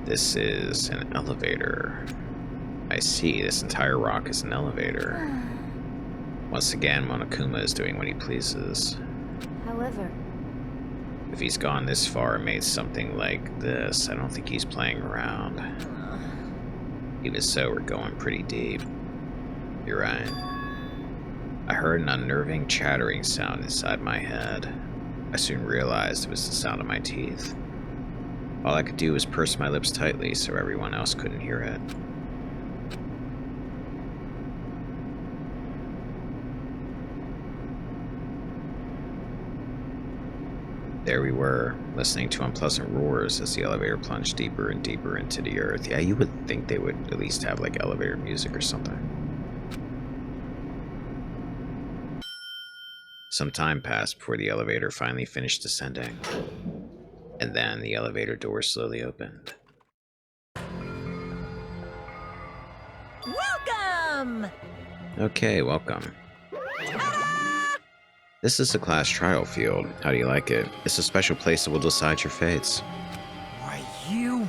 This is an elevator. I see, this entire rock is an elevator. Once again, Monokuma is doing what he pleases. However, if he's gone this far and made something like this, I don't think he's playing around. Even so, we're going pretty deep. You're right. I heard an unnerving chattering sound inside my head. I soon realized it was the sound of my teeth. All I could do was purse my lips tightly so everyone else couldn't hear it. There we were, listening to unpleasant roars as the elevator plunged deeper and deeper into the earth. Yeah, you would think they would at least have like elevator music or something. Some time passed before the elevator finally finished descending. And then the elevator door slowly opened. Welcome! Okay, welcome. This is the class trial field. How do you like it? It's a special place that will decide your fates. Why, you?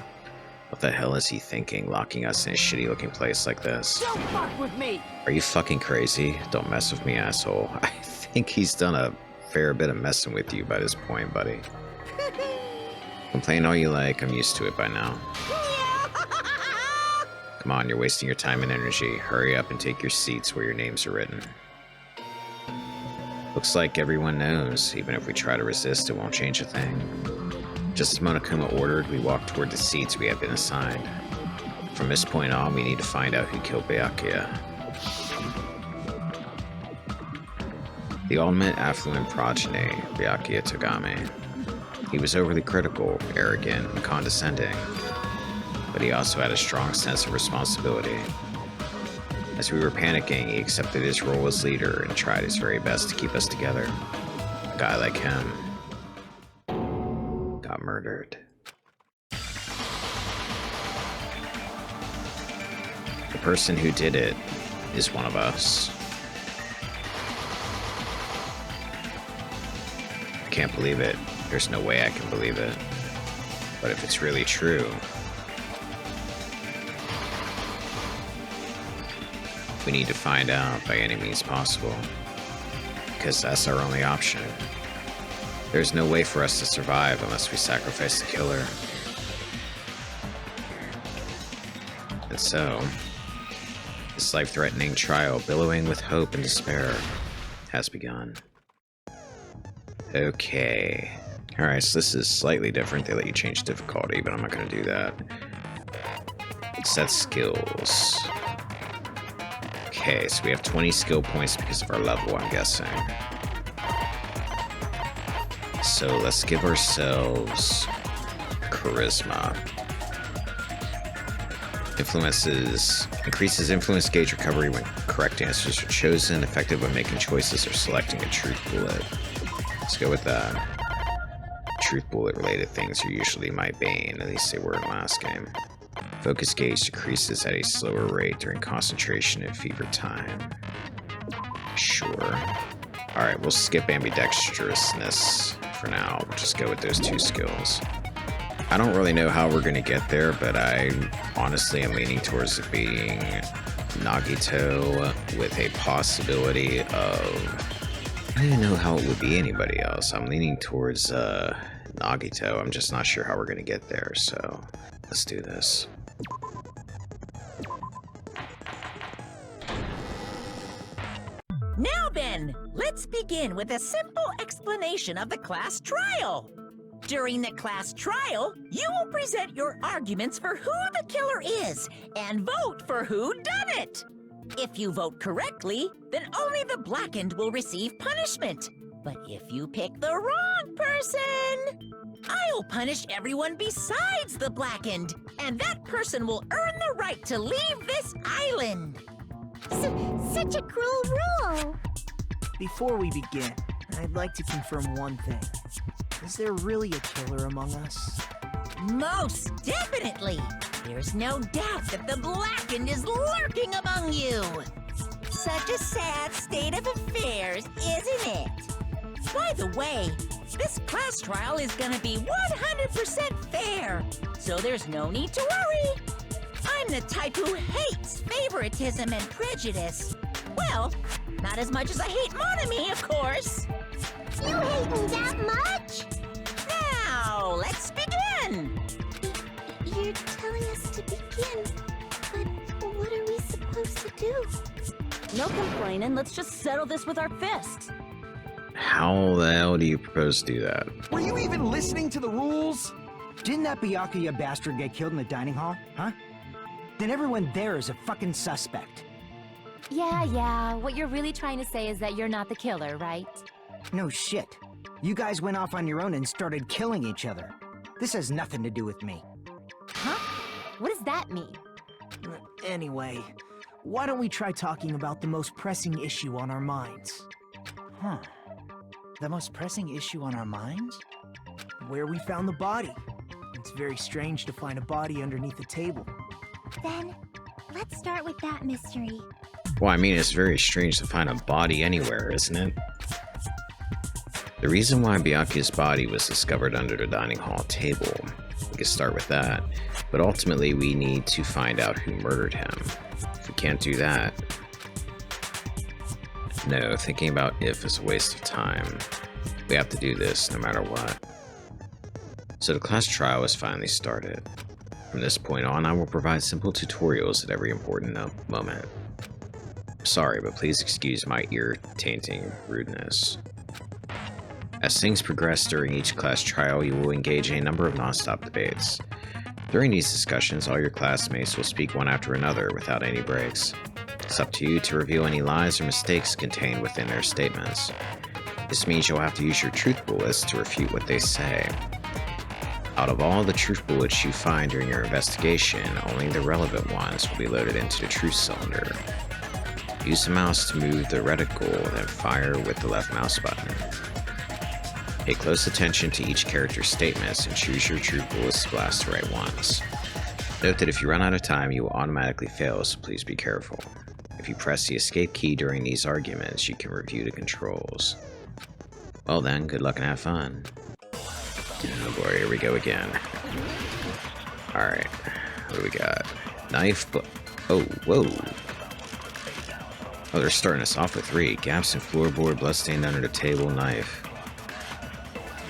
What the hell is he thinking, locking us in a shitty looking place like this? Don't fuck with me! Are you fucking crazy? Don't mess with me, asshole. I think he's done a fair bit of messing with you by this point, buddy. Complain all you like, I'm used to it by now. Come on, you're wasting your time and energy. Hurry up and take your seats where your names are written. Looks like everyone knows. Even if we try to resist, it won't change a thing. Just as Monokuma ordered, we walked toward the seats we had been assigned. From this point on, we need to find out who killed Byakuya. The ultimate affluent progeny, Byakuya Togame. He was overly critical, arrogant, and condescending, but he also had a strong sense of responsibility. As we were panicking, he accepted his role as leader and tried his very best to keep us together. A guy like him got murdered. The person who did it is one of us. I can't believe it. There's no way I can believe it. But if it's really true, we need to find out by any means possible, because that's our only option. There's no way for us to survive unless we sacrifice the killer. And so, this life-threatening trial, billowing with hope and despair, has begun. Okay. Alright, so this is slightly different. They let you change difficulty, but I'm not going to do that. Set skills. Okay, so we have 20 skill points because of our level, I'm guessing. So let's give ourselves charisma. Influences. Increases influence gauge recovery when correct answers are chosen, effective when making choices or selecting a truth bullet. Let's go with that. Truth bullet related things are usually my bane, at least they were in last game. Focus gauge decreases at a slower rate during concentration and fever time. Sure. Alright, we'll skip ambidextrousness for now. We'll just go with those two skills. I don't really know how we're going to get there, but I honestly am leaning towards it being Nagito with a possibility of... I don't even know how it would be anybody else. I'm leaning towards Nagito. I'm just not sure how we're going to get there, so let's do this. Now then, let's begin with a simple explanation of the class trial. During the class trial, you will present your arguments for who the killer is and vote for who done it. If you vote correctly, then only the blackened will receive punishment. But if you pick the wrong person, I'll punish everyone besides the blackened, and that person will earn the right to leave this island. Such a cruel rule. Before we begin, I'd like to confirm one thing. Is there really a killer among us? Most definitely. There's no doubt that the blackened is lurking among you. Such a sad state of affairs, isn't it? By the way, This class trial is gonna be 100% fair, so there's no need to worry. I'm the type who hates favoritism and prejudice. Well, not as much as I hate monogamy, of course. You hate me that much? Now, let's begin! You're telling us to begin, but what are we supposed to do? No complaining, let's just settle this with our fists. How the hell do you propose to do that? Were you even listening to the rules? Didn't that Byakuya bastard get killed in the dining hall, huh? Then everyone there is a fucking suspect. Yeah, what you're really trying to say is that you're not the killer, right? No shit. You guys went off on your own and started killing each other. This has nothing to do with me. Huh? What does that mean? Anyway, why don't we try talking about the most pressing issue on our minds? Huh. The most pressing issue on our minds? Where we found the body. It's very strange to find a body underneath the table. Then, let's start with that mystery. Well, I mean, it's very strange to find a body anywhere, isn't it? The reason why Byakuya's body was discovered under the dining hall table, we could start with that, but ultimately we need to find out who murdered him. If we can't do that, no, thinking about if is a waste of time. We have to do this no matter what. So the class trial is finally started. From this point on, I will provide simple tutorials at every important moment. Sorry, but please excuse my ear-tainting rudeness. As things progress during each class trial, you will engage in a number of non-stop debates. During these discussions, all your classmates will speak one after another without any breaks. It's up to you to reveal any lies or mistakes contained within their statements. This means you'll have to use your truth bullets to refute what they say. Out of all the truth bullets you find during your investigation, only the relevant ones will be loaded into the truth cylinder. Use the mouse to move the reticle, then fire with the left mouse button. Pay close attention to each character's statements and choose your truth bullets to blast the right ones. Note that if you run out of time, you will automatically fail, so please be careful. If you press the escape key during these arguments, you can review the controls. Well then, good luck and have fun. Oh boy, here we go again. Alright, what do we got? Knife, oh, whoa. Oh, they're starting us off with 3. Gaps in floorboard, bloodstained under the table, knife.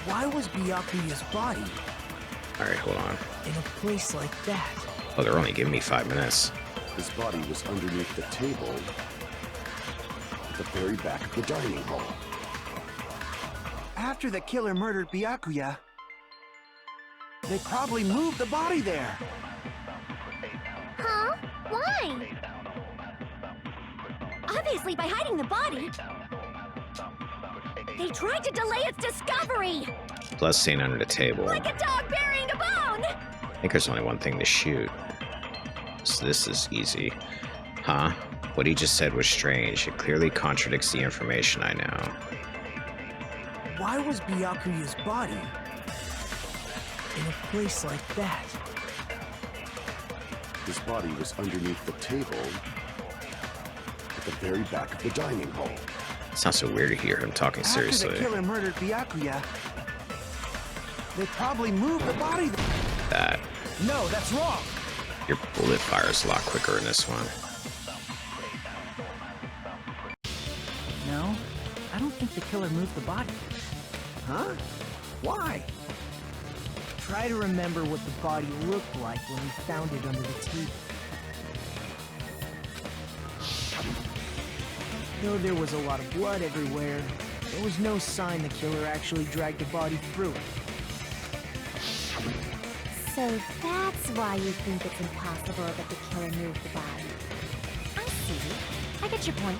Why was Byakuya's body Alright, hold on. in a place like that? Oh, they're only giving me 5 minutes. His body was underneath the table at the very back of the dining hall. After the killer murdered Byakuya, they probably moved the body there. Huh? Why? Obviously by hiding the body. They tried to delay its discovery! Bloodstained under the table. Like a dog burying a bone! I think there's only one thing to shoot. So this is easy. Huh? What he just said was strange. It clearly contradicts the information I know. Why was Byakuya's body in a place like that? His body was underneath the table at the very back of the dining hall. It's not so weird to hear him talking seriously. After the killer murdered Byakuya, they probably moved the body there. That. No, that's wrong. Your bullet fires a lot quicker in this one. No, I don't think the killer moved the body. Huh? Why? Try to remember what the body looked like when we found it under the table. Though there was a lot of blood everywhere, there was no sign the killer actually dragged the body through it. So that's why you think it's impossible that the killer moved the body. I see. I get your point.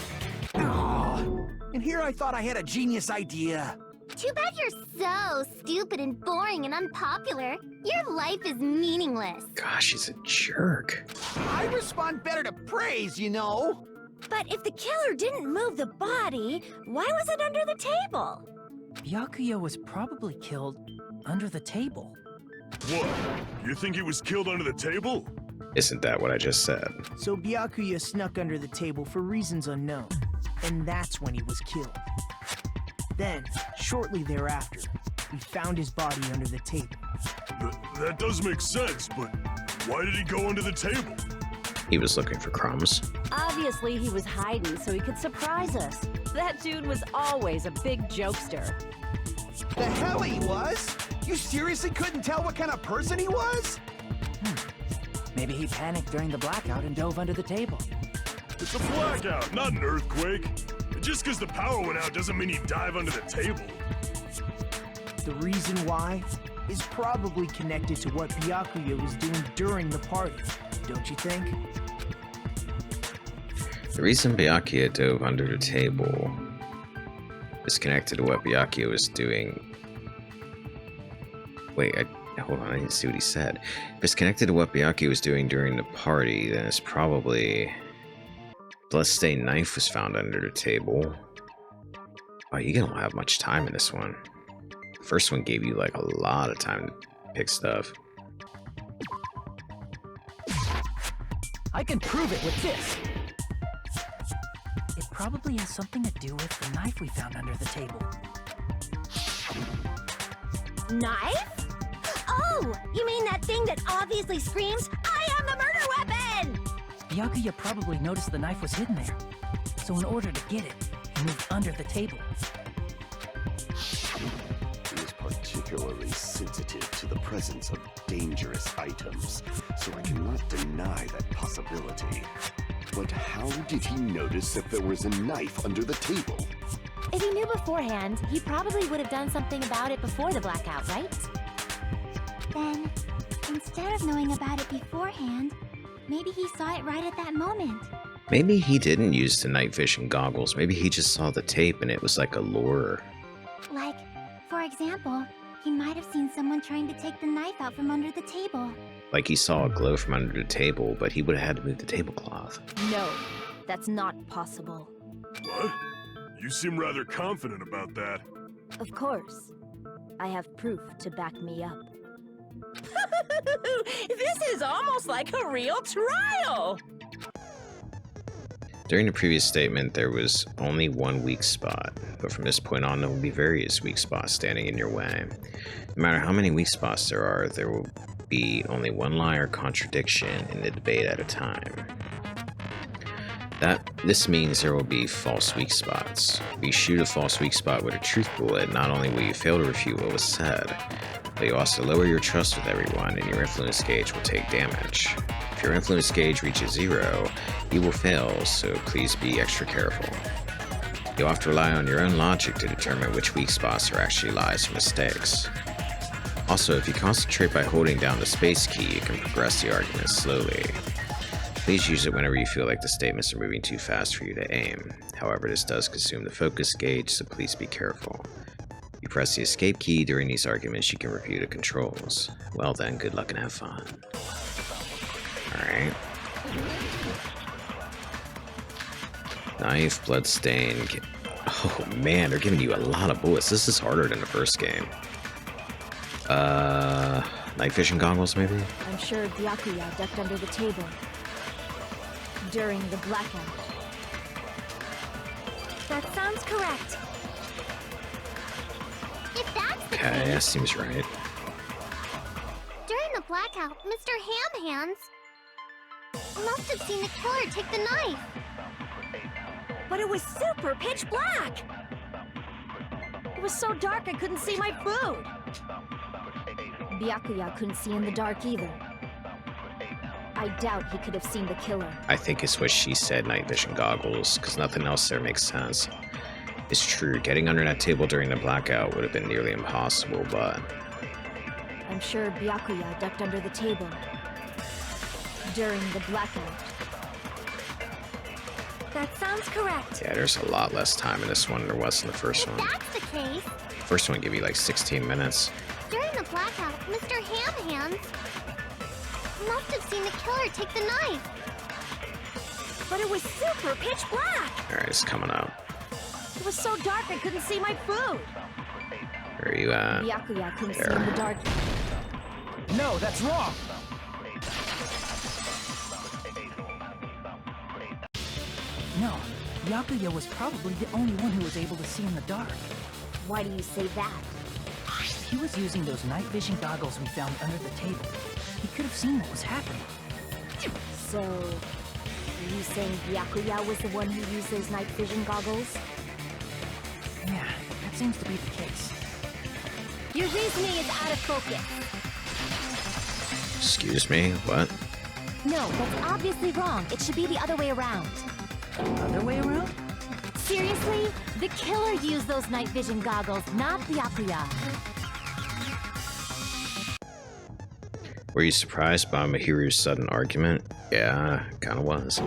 Oh, and here I thought I had a genius idea. Too bad you're so stupid and boring and unpopular. Your life is meaningless. Gosh, he's a jerk. I respond better to praise, you know. But if the killer didn't move the body, why was it under the table? Byakuya was probably killed under the table. What? You think he was killed under the table? Isn't that what I just said? So Byakuya snuck under the table for reasons unknown, and that's when he was killed. Then, shortly thereafter, we found his body under the table. That does make sense, but why did he go under the table? He was looking for crumbs. Obviously, he was hiding so he could surprise us. That dude was always a big jokester. The hell he was? You seriously couldn't tell what kind of person he was? Maybe he panicked during the blackout and dove under the table. It's a blackout, not an earthquake. Just because the power went out doesn't mean he'd dive under the table. The reason why is probably connected to what Byakuya was doing during the party, don't you think? The reason Byakuya dove under the table is connected to what Byakuya was doing. Wait, hold on, I didn't see what he said. If it's connected to what Byakuya was doing during the party, then it's probably... Bloodstained knife was found under the table. Oh, you don't have much time in this one. The first one gave you like a lot of time to pick stuff. I can prove it with this. It probably has something to do with the knife we found under the table. Knife? Oh, you mean that thing that obviously screams, "I am the murder weapon!" Byakuya probably noticed the knife was hidden there. So in order to get it, he moved under the table. He is particularly sensitive to the presence of dangerous items, so I cannot deny that possibility. But how did he notice that there was a knife under the table? If he knew beforehand, he probably would have done something about it before the blackout, right? Then, instead of knowing about it beforehand, maybe he saw it right at that moment. Maybe he didn't use the night vision goggles. Maybe he just saw the tape and it was like a lure. Like, for example, he might have seen someone trying to take the knife out from under the table. Like he saw a glow from under the table, but he would have had to move the tablecloth. No, that's not possible. What? You seem rather confident about that. Of course. I have proof to back me up. This is almost like a real trial! During the previous statement, there was only one weak spot, but from this point on, there will be various weak spots standing in your way. No matter how many weak spots there will be only one lie or contradiction in the debate at a time. This means there will be false weak spots. If you shoot a false weak spot with a truth bullet, not only will you fail to refute what was said, but you also lower your trust with everyone and your influence gauge will take damage. If your influence gauge reaches 0, you will fail, so please be extra careful. You'll have to rely on your own logic to determine which weak spots are actually lies or mistakes. Also, if you concentrate by holding down the space key, you can progress the argument slowly. Please use it whenever you feel like the statements are moving too fast for you to aim. However, this does consume the focus gauge, so please be careful. If you press the escape key during these arguments, you can review the controls. Well then, good luck and have fun. Alright. Knife, bloodstain. Oh man, they're giving you a lot of bullets. This is harder than the first game. Night vision goggles, maybe? I'm sure Byakuya ducked under the table during the blackout. That sounds correct. If that's the Okay, case, that seems right. during the blackout, Mr. Ham Hands must have seen the killer take the knife. But it was super pitch black! It was so dark I couldn't see my food! Byakuya couldn't see in the dark either. I doubt he could have seen the killer. I think it's what she said, night vision goggles, because nothing else there makes sense. It's true, getting under that table during the blackout would have been nearly impossible, but... I'm sure Byakuya ducked under the table during the blackout. That sounds correct. Yeah, there's a lot less time in this one than there was in the first If one. that's the case, The first one gave you like 16 minutes. during the blackout, Mr. Ham Hands must have seen the killer take the knife. But it was super pitch black! Alright, it's coming up. It was so dark I couldn't see my food! Where are you at? Byakuya couldn't see There. in the dark. No, that's wrong! No, Byakuya was probably the only one who was able to see in the dark. Why do you say that? he was using those night vision goggles we found under the table, he could have seen what was happening. So, are you saying Byakuya was the one who used those night vision goggles? Yeah, that seems to be the case. Your reasoning is out of focus. Excuse me, what? No, that's obviously wrong. It should be the other way around. Other way around? Seriously? The killer used those night vision goggles, not Byakuya. Were you surprised by Mahiru's sudden argument? Yeah, kinda was.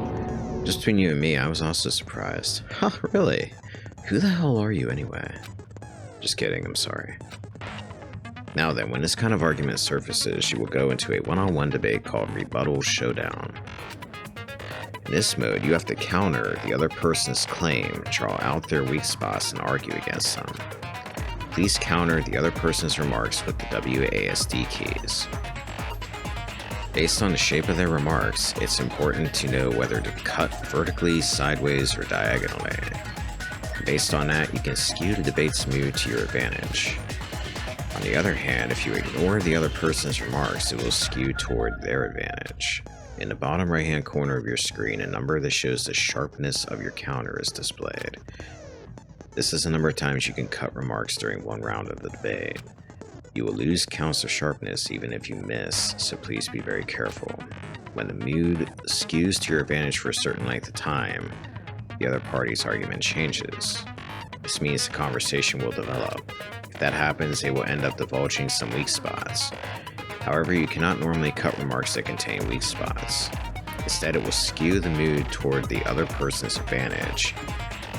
Just between you and me, I was also surprised. Huh, really? Who the hell are you anyway? Just kidding, I'm sorry. Now then, when this kind of argument surfaces, you will go into a one-on-one debate called Rebuttal Showdown. In this mode, you have to counter the other person's claim, draw out their weak spots, and argue against them. Please counter the other person's remarks with the WASD keys. Based on the shape of their remarks, it's important to know whether to cut vertically, sideways, or diagonally. Based on that, you can skew the debate's mood to your advantage. On the other hand, if you ignore the other person's remarks, it will skew toward their advantage. In the bottom right-hand corner of your screen, a number that shows the sharpness of your counter is displayed. This is the number of times you can cut remarks during one round of the debate. You will lose counts of sharpness even if you miss, so please be very careful. When the mood skews to your advantage for a certain length of time, the other party's argument changes. This means the conversation will develop. If that happens, they will end up divulging some weak spots. However, you cannot normally cut remarks that contain weak spots. Instead, it will skew the mood toward the other person's advantage.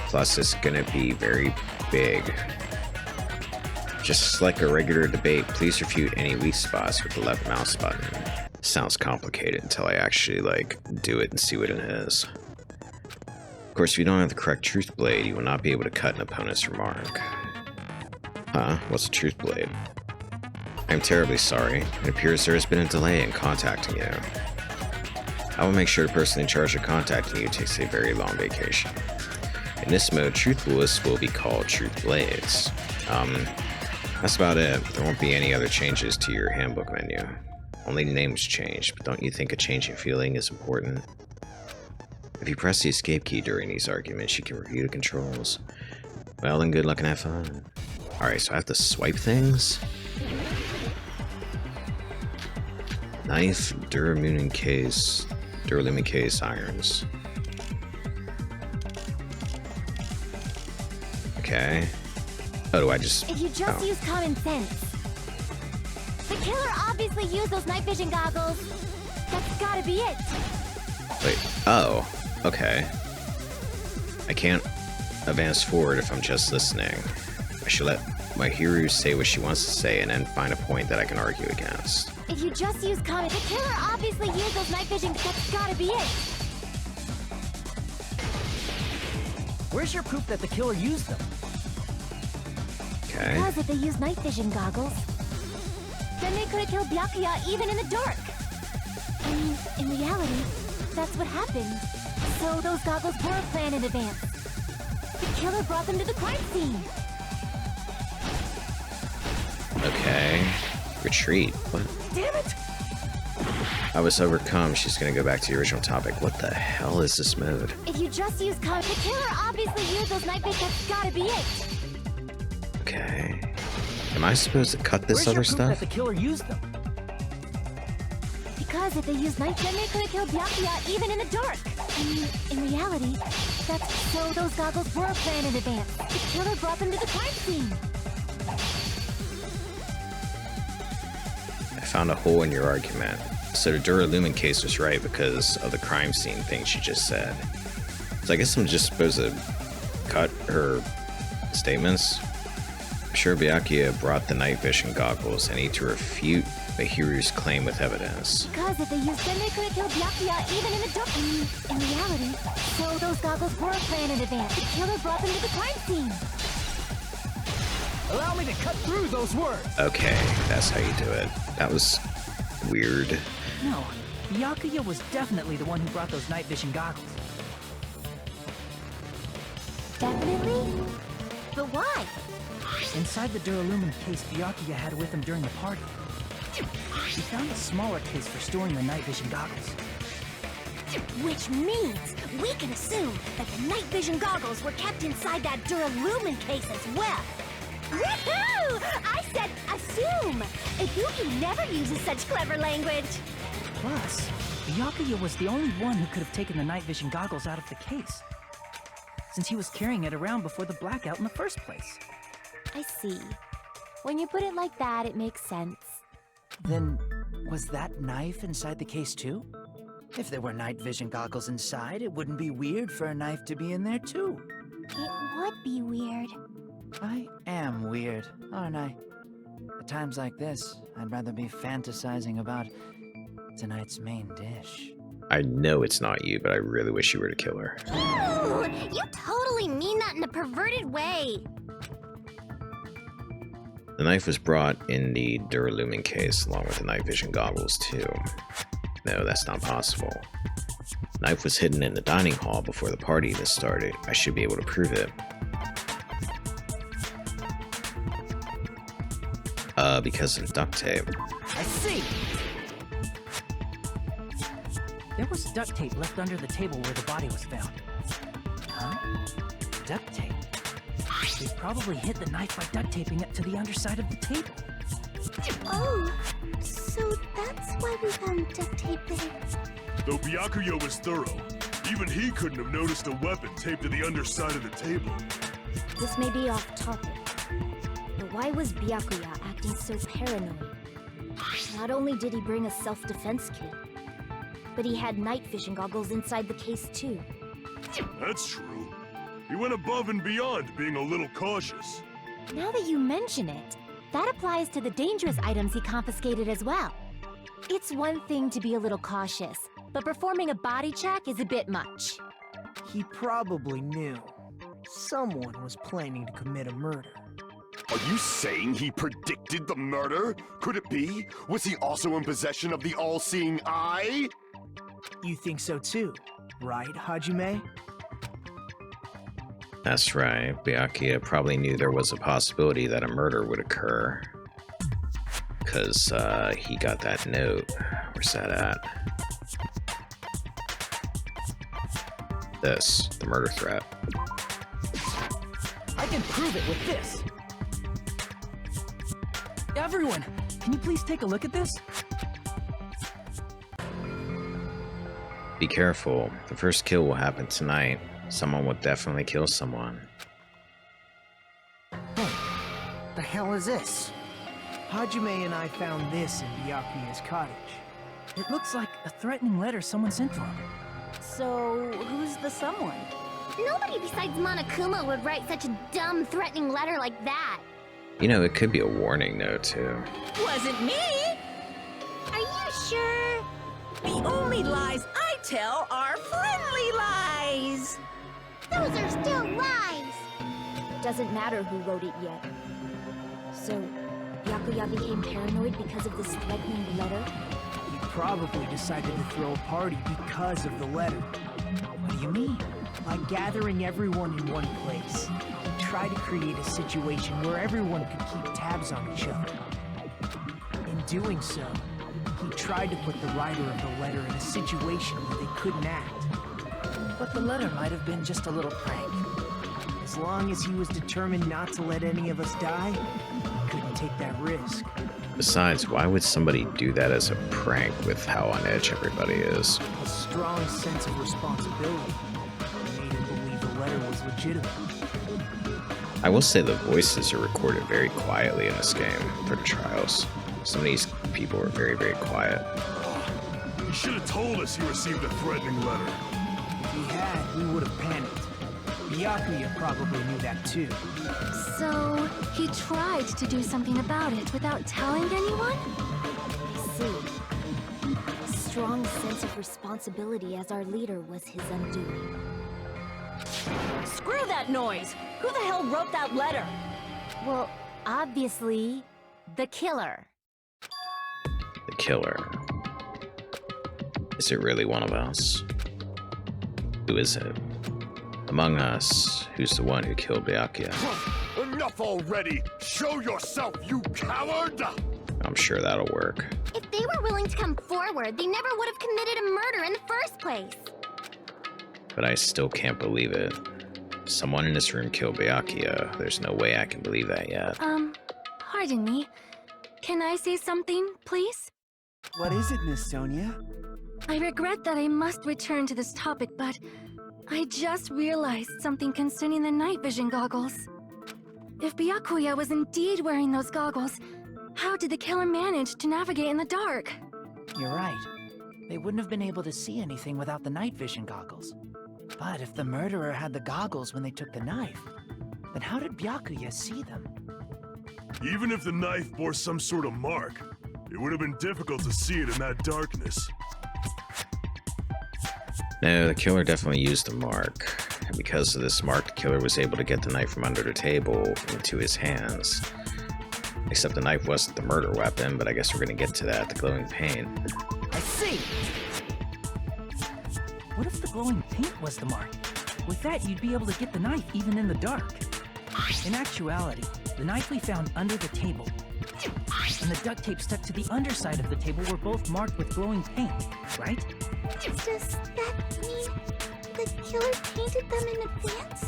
Plus, it's gonna be very big. Just like a regular debate, please refute any weak spots with the left mouse button. Sounds complicated until I actually, do it and see what it is. Of course, if you don't have the correct truth blade, you will not be able to cut an opponent's remark. Huh? What's a truth blade? I'm terribly sorry. It appears there has been a delay in contacting you. I will make sure the person in charge of contacting you takes a very long vacation. In this mode, truth bullets will be called truth blades. That's about it. There won't be any other changes to your handbook menu. Only names changed, but don't you think a change in feeling is important? If you press the escape key during these arguments, you can review the controls. Well, then good luck and have fun. Alright, so I have to swipe things? Knife, Duralumin case, irons. Okay. Oh, do I just... If you just use common sense. The killer obviously used those night vision goggles. That's gotta be it. Wait, oh, okay. I can't advance forward if I'm just listening. I should let Mahiru say what she wants to say and then find a point that I can argue against. If you just use common... The killer obviously used those night vision... That's gotta be it. Where's your proof that the killer used them? Okay. Because if they used night vision goggles, then they could have killed Byakuya even in the dark. I mean, in reality, that's what happened. So those goggles were planned in advance. The killer brought them to the crime scene. Okay. Retreat. What? Damn it! I was overcome. She's gonna go back to the original topic. What the hell is this mode? If you just use common... The killer obviously used those night vision... That's gotta be it. Okay. Am I supposed to cut this other Where's your proof stuff? that the killer used them? Because if they used night, then they could have killed Byakuya even in the dark. I mean, in reality, that's... So those goggles were planned in advance. The killer brought them to the crime scene. I found a hole in your argument. So the Duralumin case was right because of the crime scene thing she just said. So I guess I'm just supposed to cut her statements? I'm sure Byakuya brought the night vision goggles. I need to refute Mahiru's claim with evidence. Because if they used them, they could have killed Byakuya even in the dark. I mean, in reality, so those goggles were planned in advance. The killer brought them to the crime scene. Allow me to cut through those words! Okay, that's how you do it. That was weird. No, Byakuya was definitely the one who brought those night vision goggles. Definitely? But why? Inside the duralumin case Byakuya had with him during the party, he found a smaller case for storing the night vision goggles. Which means we can assume that the night vision goggles were kept inside that duralumin case as well. Woohoo! I said assume! Ibuki never uses such clever language. Plus, Byakuya was the only one who could have taken the night vision goggles out of the case, since he was carrying it around before the blackout in the first place. I see. When you put it like that, it makes sense. Then, was that knife inside the case too? If there were night vision goggles inside, it wouldn't be weird for a knife to be in there too. It would be weird. I am weird, aren't I? At times like this, I'd rather be fantasizing about tonight's main dish. I know it's not you, but I really wish you were to kill her. Ooh, you totally mean that in a perverted way. The knife was brought in the duralumin case along with the night vision goggles too. No, that's not possible. The knife was hidden in the dining hall before the party even started. I should be able to prove it. Because of duct tape. I see! There was duct tape left under the table where the body was found. Huh? Duct tape? They probably hid the knife by duct taping it to the underside of the table. Oh, so that's why we found duct tape there. Though Byakuya was thorough, even he couldn't have noticed a weapon taped to the underside of the table. This may be off topic, but why was Byakuya acting so paranoid? Not only did he bring a self-defense kit, but he had night vision goggles inside the case too. That's true. He went above and beyond being a little cautious. Now that you mention it, that applies to the dangerous items he confiscated as well. It's one thing to be a little cautious, but performing a body check is a bit much. He probably knew. Someone was planning to commit a murder. Are you saying he predicted the murder? Could it be? Was he also in possession of the all-seeing eye? You think so too, right, Hajime? That's right. Byakuya probably knew there was a possibility that a murder would occur. Because he got that note. Where's that at? This, the murder threat. I can prove it with this! Everyone, can you please take a look at this? Be careful. The first kill will happen tonight. Someone will definitely kill someone. Hey, the hell is this? Hajime and I found this in Byakuya's cottage. It looks like a threatening letter someone sent to him. So, who's the someone? Nobody besides Monokuma would write such a dumb, threatening letter like that. You know, it could be a warning note too. Wasn't me! Are you sure? The only lies I tell are friendly lies! Those are still lies. Doesn't matter who wrote it yet. So, Byakuya became paranoid because of this threatening letter? He probably decided to throw a party because of the letter. What do you mean? By gathering everyone in one place, he tried to create a situation where everyone could keep tabs on each other. In doing so, he tried to put the writer of the letter in a situation where they couldn't act. But the letter might have been just a little prank. As long as he was determined not to let any of us die, he couldn't take that risk. Besides, why would somebody do that as a prank with how on edge everybody is? A strong sense of responsibility made him believe the letter was legitimate. I will say the voices are recorded very quietly in this game for the trials. Some of these people are very, very quiet. He should have told us he received a threatening letter. If he had, we would have panicked. Byakuya probably knew that too. So, he tried to do something about it without telling anyone? I see. A strong sense of responsibility as our leader was his undoing. Screw that noise! Who the hell wrote that letter? Well, obviously, the killer. The killer. Is it really one of us? Who is it? Among us, who's the one who killed Byakuya? Enough already! Show yourself, you coward! I'm sure that'll work. If they were willing to come forward, they never would have committed a murder in the first place. But I still can't believe it. Someone in this room killed Byakuya. There's no way I can believe that yet. Pardon me. Can I say something, please? What is it, Miss Sonia? I regret that I must return to this topic, but I just realized something concerning the night vision goggles. If Byakuya was indeed wearing those goggles, how did the killer manage to navigate in the dark? You're right. They wouldn't have been able to see anything without the night vision goggles. But if the murderer had the goggles when they took the knife, then how did Byakuya see them? Even if the knife bore some sort of mark, it would have been difficult to see it in that darkness. No, the killer definitely used the mark. And because of this mark, the killer was able to get the knife from under the table into his hands. Except the knife wasn't the murder weapon, but I guess we're gonna get to that, the glowing paint. I see! What if the glowing paint was the mark? With that, you'd be able to get the knife even in the dark. In actuality, the knife we found under the table and the duct tape stuck to the underside of the table were both marked with glowing paint, right? Does that mean the killer painted them in advance?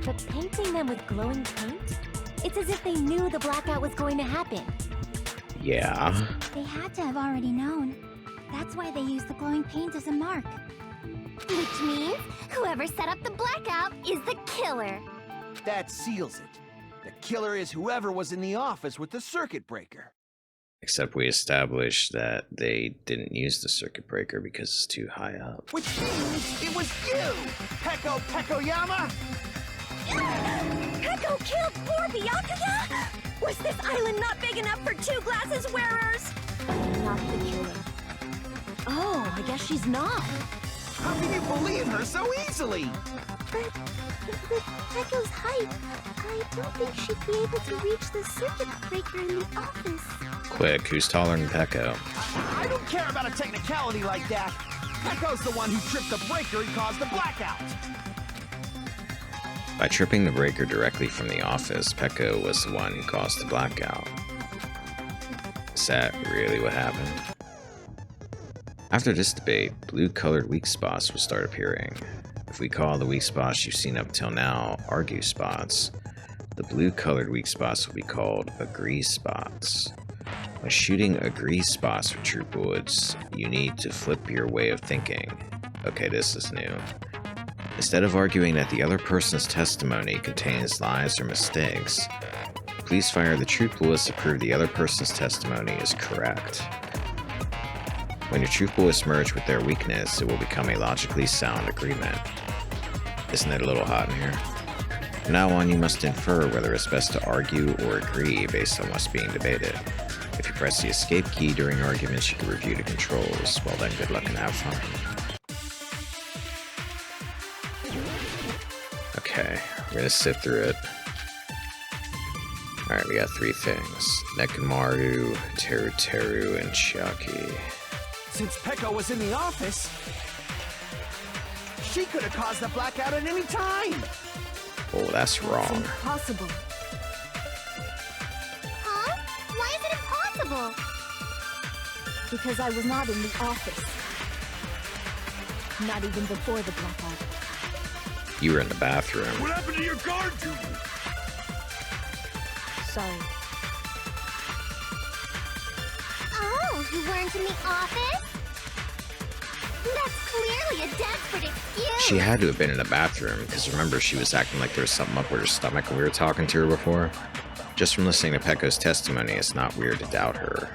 But painting them with glowing paint? It's as if they knew the blackout was going to happen. Yeah. They had to have already known. That's why they used the glowing paint as a mark. Which means whoever set up the blackout is the killer. That seals it. The killer is whoever was in the office with the circuit breaker. Except we established that they didn't use the circuit breaker because it's too high up. Which means it was you, Peko Pekoyama! Peko killed poor Byakuya? Was this island not big enough for two glasses wearers? Not the killer. Oh, I guess she's not. How can you believe her so easily? But with Peko's height, I don't think she'd be able to reach the circuit breaker in the office. Quick, who's taller than Peko? I don't care about a technicality like that. Peko's the one who tripped the breaker and caused the blackout. By tripping the breaker directly from the office, Peko was the one who caused the blackout. Is that really what happened? After this debate, blue-colored weak spots will start appearing. If we call the weak spots you've seen up till now argue spots, the blue-colored weak spots will be called agree spots. By shooting agree spots with troop bullets, you need to flip your way of thinking. Okay, this is new. Instead of arguing that the other person's testimony contains lies or mistakes, please fire the truth bullets to prove the other person's testimony is correct. When your truth bullets merge with their weakness, it will become a logically sound agreement. Isn't it a little hot in here? From now on, you must infer whether it's best to argue or agree based on what's being debated. If you press the escape key during arguments, you can review the controls. Well then, good luck and have fun. Okay, we're gonna sit through it. Alright, we got three things. Nekomaru, Teruteru, and Chiaki. Since Peko was in the office, she could have caused the blackout at any time. Oh, that's wrong. Impossible. Huh? Why is it impossible? Because I was not in the office. Not even before the blackout. You were in the bathroom. What happened to your guard duty? Sorry. Oh, you weren't in the office? That's clearly a desperate excuse. She had to have been in the bathroom, because remember she was acting like there was something up with her stomach when we were talking to her before? Just from listening to Peko's testimony, it's not weird to doubt her.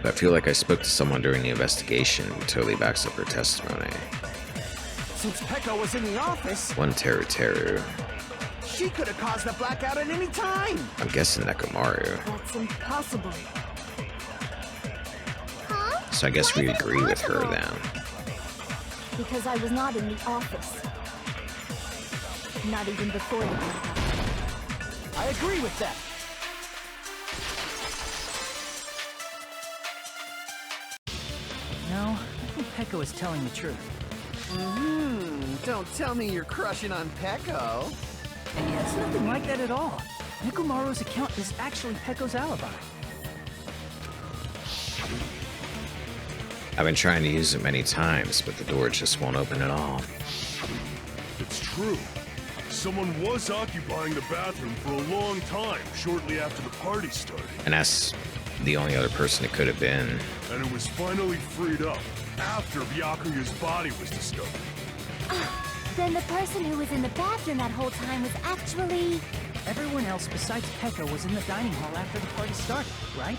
But I feel like I spoke to someone during the investigation who totally backs up her testimony. Since Peko was in the office, One Teruteru. she could have caused the blackout at any time. I'm guessing Nekomaru. That's impossible. Huh? So I guess Why we is it agree with her impossible? then. Because I was not in the office. Not even before the blackout. I agree with that. No, I think Peko is telling the truth. Don't tell me you're crushing on Peko. It's nothing like that at all. Nikumaru's account is actually Peko's alibi. I've been trying to use it many times, but the door just won't open at all. It's true. Someone was occupying the bathroom for a long time, shortly after the party started. And that's the only other person it could have been. And it was finally freed up after Byakuya's body was discovered. Then the person who was in the bathroom that whole time was actually... Everyone else besides Peko was in the dining hall after the party started, right?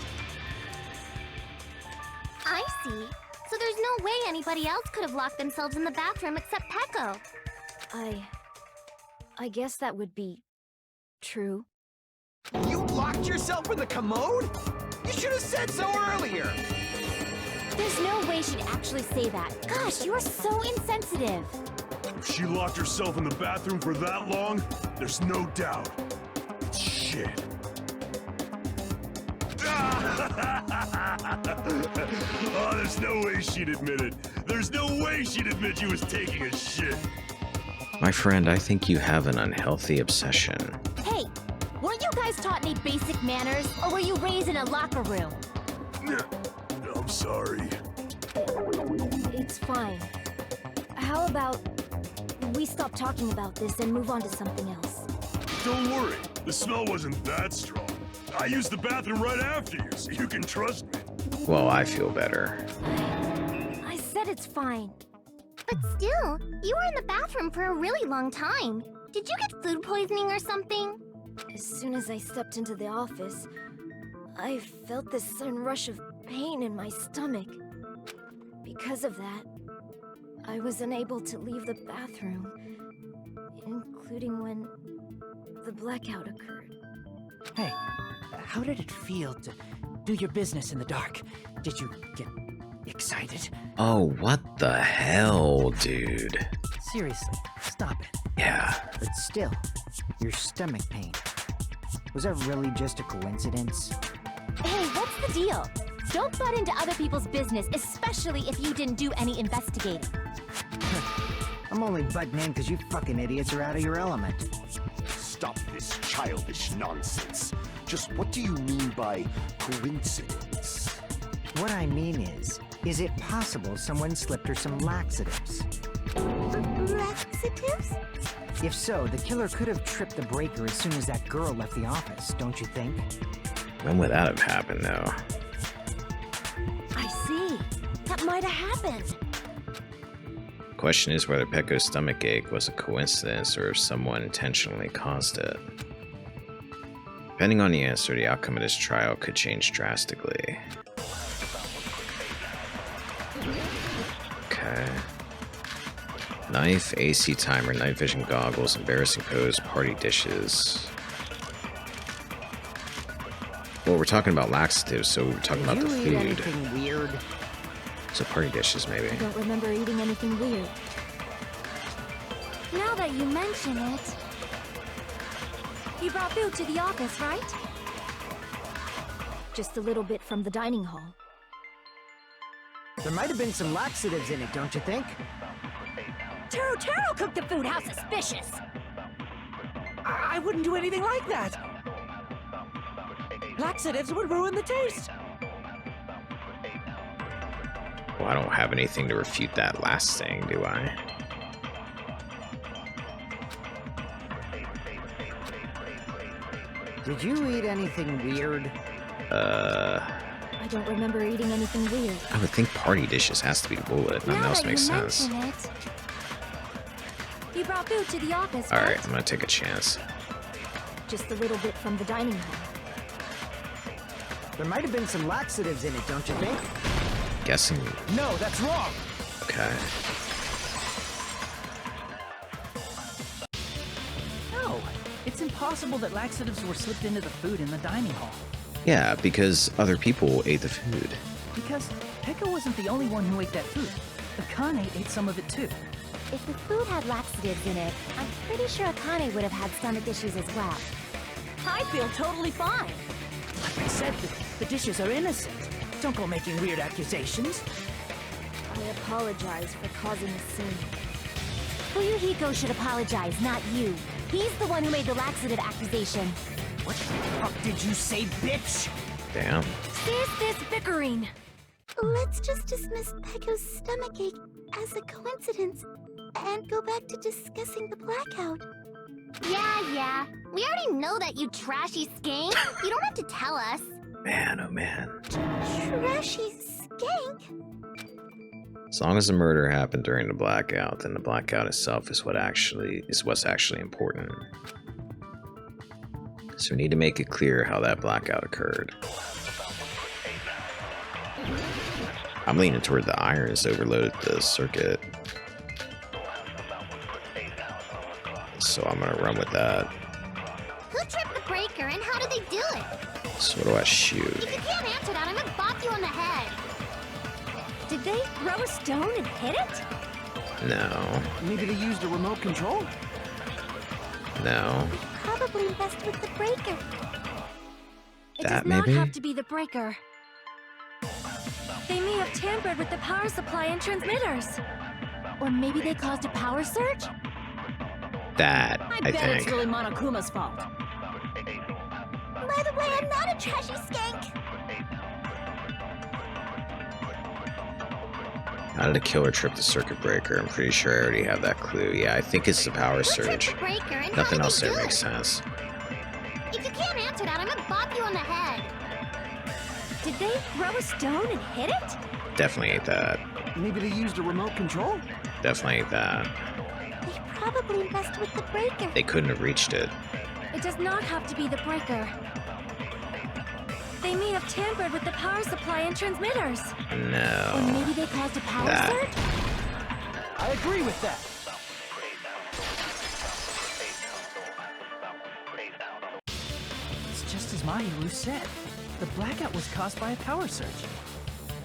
I see. So there's no way anybody else could have locked themselves in the bathroom except Peko. I guess that would be true. You locked yourself in the commode? You should have said so earlier. There's no way she'd actually say that. Gosh, you are so insensitive. If she locked herself in the bathroom for that long, there's no doubt. It's shit. Oh, there's no way she'd admit it. There's no way she'd admit she was taking a shit. My friend, I think you have an unhealthy obsession. Hey, weren't you guys taught any basic manners, or were you raised in a locker room? I'm sorry. It's fine. How about we stop talking about this and move on to something else? Don't worry, the smell wasn't that strong. I used the bathroom right after you, so you can trust me. Well, I feel better. I said it's fine. But still, you were in the bathroom for a really long time. Did you get food poisoning or something? As soon as I stepped into the office, I felt this sudden rush of pain in my stomach. Because of that, I was unable to leave the bathroom, including when the blackout occurred. Hey, how did it feel to do your business in the dark? Did you get excited? Oh, what the hell, dude? Seriously, stop it. Yeah. But still, your stomach pain. Was that really just a coincidence? Hey, what's the deal? Don't butt into other people's business, especially if you didn't do any investigating. I'm only butting in because you fucking idiots are out of your element. Stop this childish nonsense. Just what do you mean by coincidence? What I mean is it possible someone slipped her some laxatives? Laxatives? If so, the killer could have tripped the breaker as soon as that girl left the office, don't you think? When would that have happened, though? I see. That might have happened. Question is whether Peko's stomach ache was a coincidence or if someone intentionally caused it. Depending on the answer, the outcome of this trial could change drastically. Okay. Knife, AC timer, night vision goggles, embarrassing pose, party dishes. Well, we're talking about laxatives, so we're talking about the Did you eat food. anything weird? So party dishes, maybe. I don't remember eating anything weird. Now that you mention it... You brought food to the office, right? Just a little bit from the dining hall. There might have been some laxatives in it, don't you think? Teruteru cooked the food. How suspicious! I wouldn't do anything like that. Laxatives would ruin the taste. Well, I don't have anything to refute that last thing, do I? Did you eat anything weird? I don't remember eating anything weird. I would think party dishes has to be the bullet. Nothing Now else that makes you sense. mention it... You brought food to the office, Alright, right? I'm gonna take a chance. Just a little bit from the dining hall. There might have been some laxatives in it, don't you think? Guessing. No, that's wrong. Okay. No, it's impossible that laxatives were slipped into the food in the dining hall. Yeah, because other people ate the food. Because Peko wasn't the only one who ate that food. Akane ate some of it too. If the food had laxatives in it, I'm pretty sure Akane would have had stomach issues as well. I feel totally fine. Like I said, the dishes are innocent. Don't go making weird accusations. I apologize for causing a scene. Fuyuhiko should apologize, not you. He's the one who made the laxative accusation. What the fuck did you say, bitch? Damn. Cease this bickering! Let's just dismiss Peko's stomachache as a coincidence and go back to discussing the blackout. Yeah. We already know that, you trashy skank. You don't have to tell us. Man, oh man. Trashy skank? As long as the murder happened during the blackout, then the blackout itself is what's actually important. So we need to make it clear how that blackout occurred. I'm leaning toward the irons overloaded the circuit. So I'm gonna run with that. Who tripped the breaker and how did they do it? So what do I shoot? If you can't answer that, I'm gonna bop you on the head. Did they throw a stone and hit it? No. Maybe they used a remote control? No. Probably messed with the breaker. It That does not maybe? have to be the breaker. They may have tampered with the power supply and transmitters. Or maybe they caused a power surge? That, I I bet think. it's really Monokuma's fault. By the way, I'm not a trashy skank. How did the killer trip the circuit breaker? I'm pretty sure I already have that clue. Yeah, I think it's the power Who tripped surge. the breaker and Nothing how else did they there do makes it? sense. If you can't answer that, I'm gonna bop you on the head. Did they throw a stone and hit it? Definitely ain't that. Maybe they used a remote control? Definitely ain't that. They probably messed with the breaker. They couldn't have reached it. It does not have to be the breaker. They may have tampered with the power supply and transmitters. Or No. maybe they caused a power That. surge? I agree with that. It's just as Mahiru said. The blackout was caused by a power surge.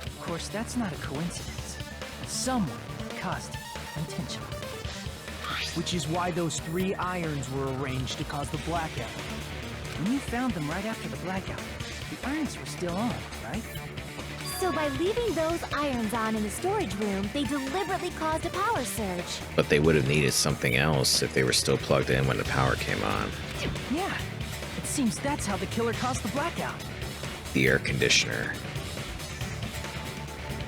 Of course, that's not a coincidence. Someone caused it intentionally. Which is why those 3 irons were arranged to cause the blackout. When you found them right after the blackout, the irons were still on, right? So by leaving those irons on in the storage room, they deliberately caused a power surge. But they would have needed something else if they were still plugged in when the power came on. Yeah, it seems that's how the killer caused the blackout. The air conditioner.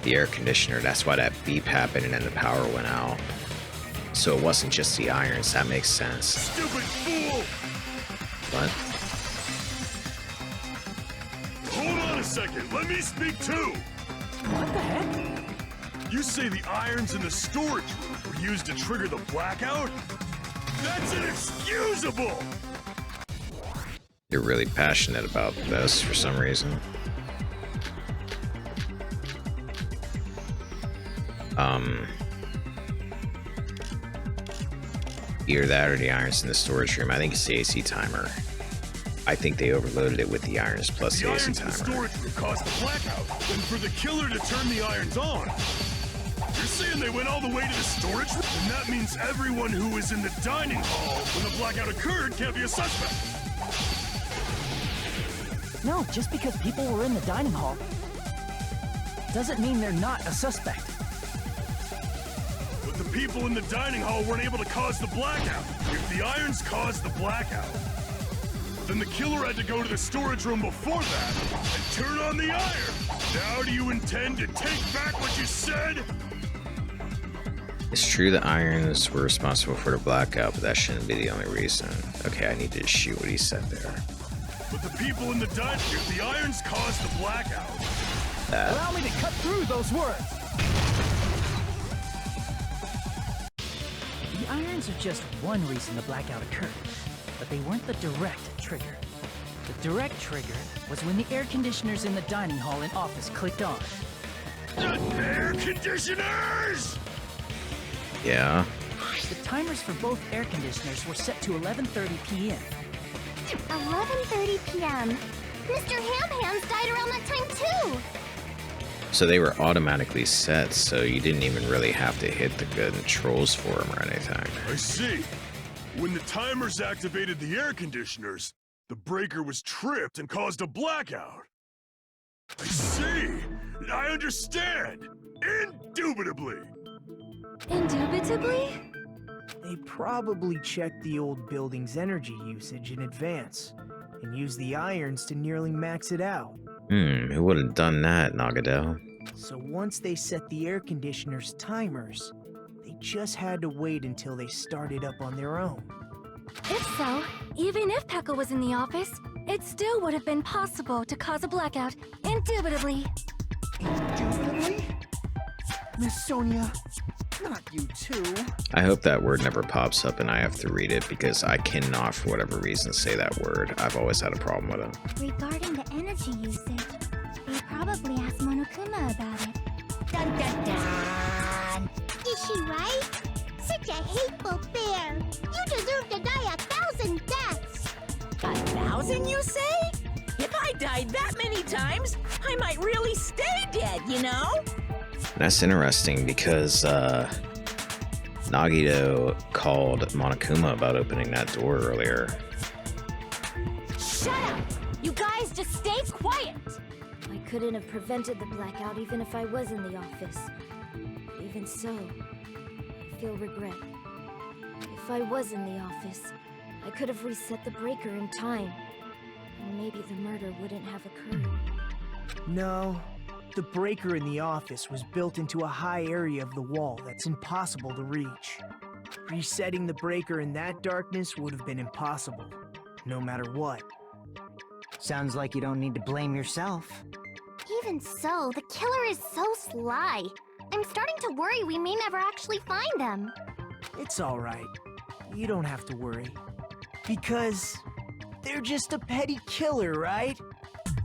The air conditioner, that's why that beep happened and then the power went out. So it wasn't just the irons, that makes sense. Stupid fool! What? Hold on a second, let me speak too! What the heck? You say the irons in the storage room were used to trigger the blackout? That's inexcusable! You're really passionate about this for some reason. Either that or the irons in the storage room. I think it's the AC timer. I think they overloaded it with the irons plus The the AC irons in the timer. storage room caused the blackout, and for the killer to turn the irons on. You're saying they went all the way to the storage room? And that means everyone who was in the dining hall when the blackout occurred can't be a suspect. No, just because people were in the dining hall doesn't mean they're not a suspect. But the people in the dining hall weren't able to cause the blackout. If the irons caused the blackout, then the killer had to go to the storage room before that and turn on the iron. Now do you intend to take back what you said? It's true the irons were responsible for the blackout, but that shouldn't be the only reason. Okay, I need to shoot what he said there. But the people in the dining, if the irons caused the blackout, Allow me to cut through those words. The irons are just one reason the blackout occurred, but they weren't the direct trigger. The direct trigger was when the air conditioners in the dining hall and office clicked on. the air conditioners! Yeah. The timers for both air conditioners were set to 11:30 p.m. 11:30 p.m. Mr. Ham-Hands died around that time too! So they were automatically set, so you didn't even really have to hit the controls for them or anything. I see. When the timers activated the air conditioners, the breaker was tripped and caused a blackout. I see. I understand. Indubitably. Indubitably? They probably checked the old building's energy usage in advance and used the irons to nearly max it out. Who would have done that, Nagado? So once they set the air conditioner's timers, they just had to wait until they started up on their own. If so, even if Pekka was in the office, it still would have been possible to cause a blackout, indubitably. Indubitably? Miss Sonia, not you too. I hope that word never pops up and I have to read it because I cannot, for whatever reason, say that word. I've always had a problem with it. Regarding the energy usage, they probably asked Monokuma about it. Dun dun dun! Is she right? Such a hateful bear! You deserve to die 1,000 deaths! 1,000, you say? If I died that many times, I might really stay dead, you know? That's interesting because Nagito called Monokuma about opening that door earlier. Shut up! You guys just stay quiet! I couldn't have prevented the blackout even if I was in the office. Even so, I feel regret. If I was in the office, I could have reset the breaker in time, and maybe the murder wouldn't have occurred. No, the breaker in the office was built into a high area of the wall that's impossible to reach. Resetting the breaker in that darkness would have been impossible, no matter what. Sounds like you don't need to blame yourself. Even so, the killer is so sly. I'm starting to worry we may never actually find them. It's alright. You don't have to worry. Because they're just a petty killer, right?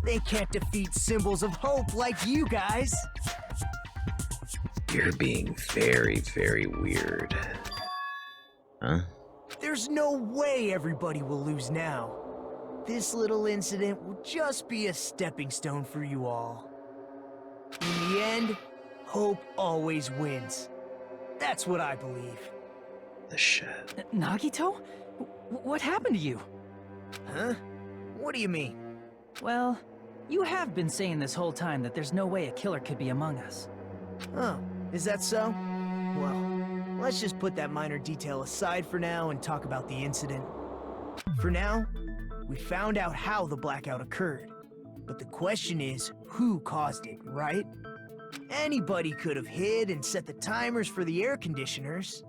They can't defeat symbols of hope like you guys. You're being very, very weird. Huh? There's no way everybody will lose now. This little incident will just be a stepping stone for you all. In the end, hope always wins. That's what I believe. The shit. Nagito? What happened to you? Huh? What do you mean? Well, you have been saying this whole time that there's no way a killer could be among us. Oh, is that so? Well, let's just put that minor detail aside for now and talk about the incident. For now, we found out how the blackout occurred. But the question is, who caused it, right? Anybody could have hid and set the timers for the air conditioners.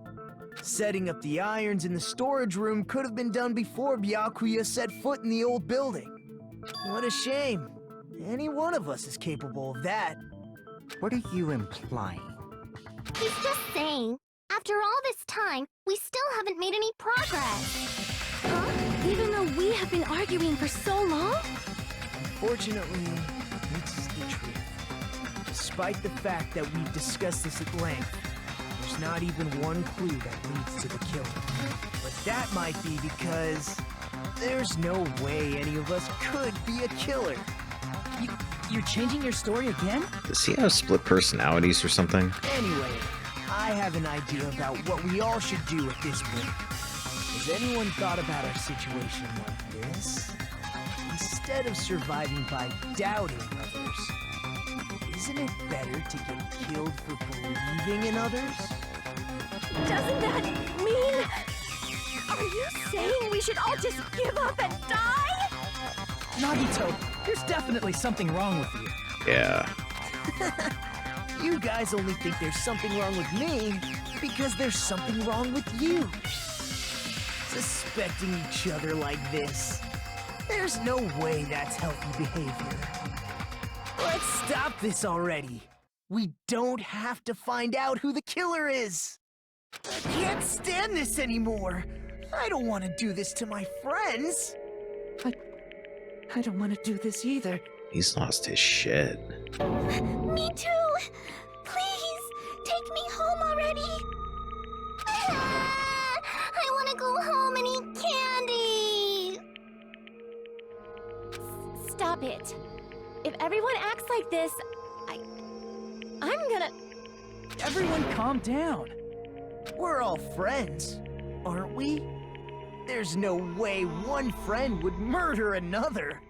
Setting up the irons in the storage room could have been done before Byakuya set foot in the old building. What a shame. Any one of us is capable of that. What are you implying? He's just saying, after all this time, we still haven't made any progress. Huh? Even though we have been arguing for so long? Unfortunately, this is the truth. Despite the fact that we've discussed this at length, there's not even one clue that leads to the killing. But that might be because there's no way any of us could be a killer. You're changing your story again? Does he have split personalities or something? Anyway, I have an idea about what we all should do at this point. Has anyone thought about our situation like this? Instead of surviving by doubting others, isn't it better to get killed for believing in others? Doesn't that mean... Are you saying we should all just give up and die? Nagito, there's definitely something wrong with you. Yeah. You guys only think there's something wrong with me because there's something wrong with you. Suspecting each other like this. There's no way that's healthy behavior. Let's stop this already. We don't have to find out who the killer is. I can't stand this anymore. I don't want to do this to my friends. I don't want to do this either. He's lost his shit. Me too! Please, take me home already! Ah, I want to go home and eat candy! Stop it. If everyone acts like this, I'm gonna... Everyone calm down. We're all friends, aren't we? There's no way one friend would murder another.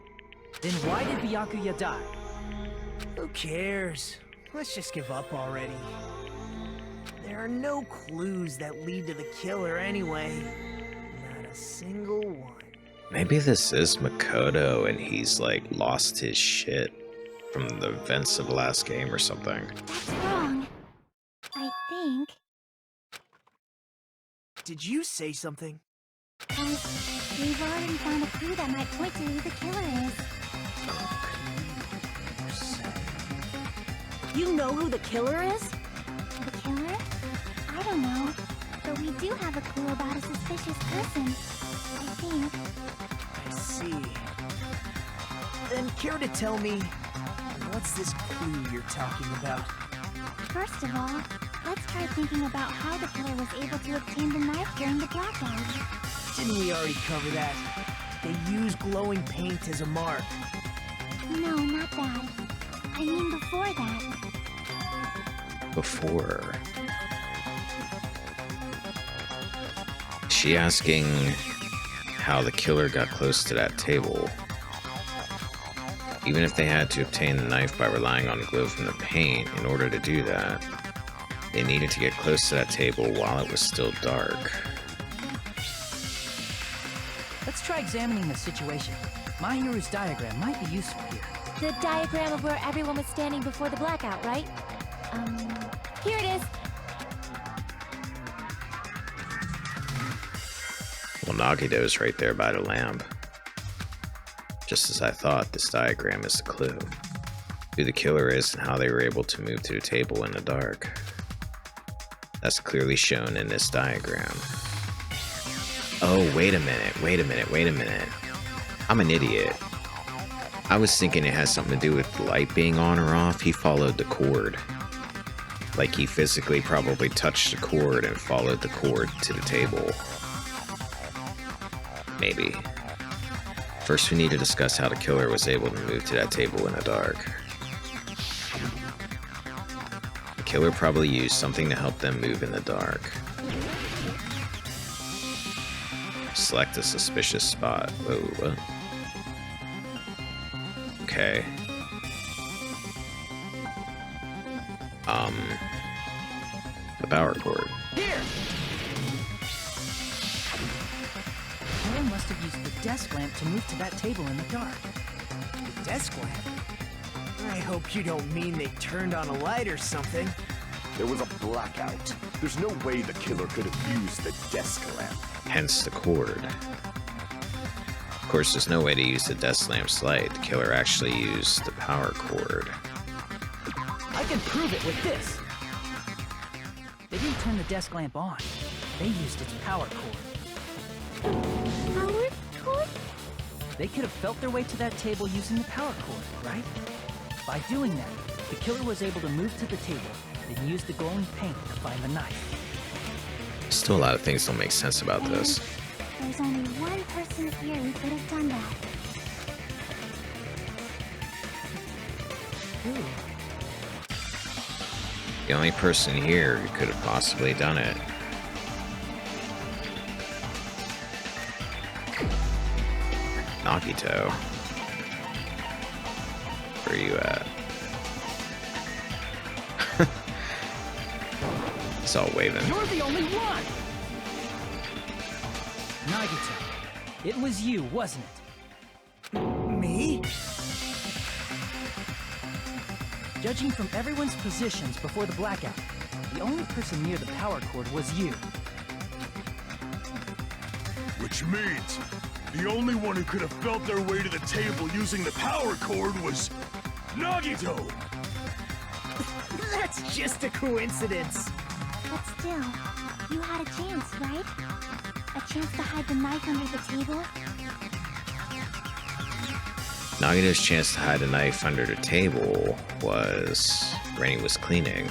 Then why did Byakuya die? Who cares? Let's just give up already. There There are no clues that lead to the killer anyway. Not a single one. Maybe this is Makoto and he's like lost his shit from the events of the last game or something. That's wrong. I think. Did you say something? We've already found a clue that might point to who the killer is. You know who the killer is? The killer? I don't know. But we do have a clue about a suspicious person. I think. I see. Then care to tell me, what's this clue you're talking about? First of all, let's try thinking about how the killer was able to obtain the knife during the blackout. Didn't we already cover that? They use glowing paint as a mark. No, not that. I mean before that. Before? Is she asking how the killer got close to that table? Even if they had to obtain the knife by relying on glow from the paint, in order to do that, they needed to get close to that table while it was still dark. Let's try examining the situation. My hero's diagram might be useful here. The diagram of where everyone was standing before the blackout, right? Here it is. Well, Nagito's right there by the lamp. Just as I thought, this diagram is the clue. Who the killer is and how they were able to move to the table in the dark. That's clearly shown in this diagram. Oh, wait a minute. I'm an idiot. I was thinking it has something to do with the light being on or off. He followed the cord. Like he physically probably touched the cord and followed the cord to the table. Maybe. First, we need to discuss how the killer was able to move to that table in the dark. The killer probably used something to help them move in the dark. Select a suspicious spot. Whoa, what? Okay. The power cord. Here! The killer must have used the desk lamp to move to that table in the dark. The desk lamp? I hope you don't mean they turned on a light or something. There was a blackout. There's no way the killer could have used the desk lamp. Hence the cord. Of course, there's no way to use the desk lamp's light. The killer actually used the power cord. I can prove it with this. They didn't turn the desk lamp on. They used its power cord. Power cord? They could have felt their way to that table using the power cord, right? By doing that, the killer was able to move to the table, then use the glowing paint to find the knife. Still a lot of things don't make sense about this. There's only one person here who could have done that. Ooh. The only person here who could have possibly done it. Nagito. Where are you at? It's all waving. You're the only one! Nagito, it was you, wasn't it? Me? Judging from everyone's positions before the blackout, the only person near the power cord was you. Which means the only one who could have felt their way to the table using the power cord was Nagito! That's just a coincidence. But still, you had a chance, right? A chance to hide the knife under the table? Nagito's chance to hide a knife under the table was when he was cleaning.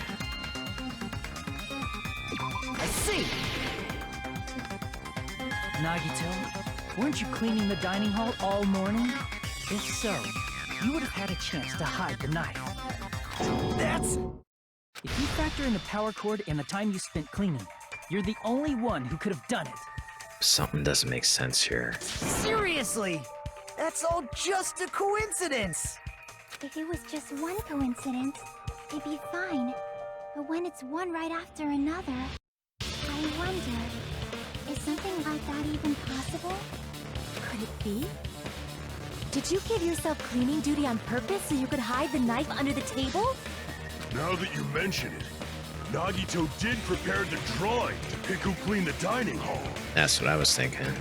I see! Nagito, weren't you cleaning the dining hall all morning? If so, you would have had a chance to hide the knife. That's... If you factor in the power cord and the time you spent cleaning, you're the only one who could have done it. Something doesn't make sense here. Seriously! That's all just a coincidence! If it was just one coincidence, it'd be fine. But when it's one right after another, I wonder, is something like that even possible? Could it be? Did you give yourself cleaning duty on purpose so you could hide the knife under the table? Now that you mention it, Nagito did prepare the drawing to pick who cleaned the dining hall. That's what I was thinking.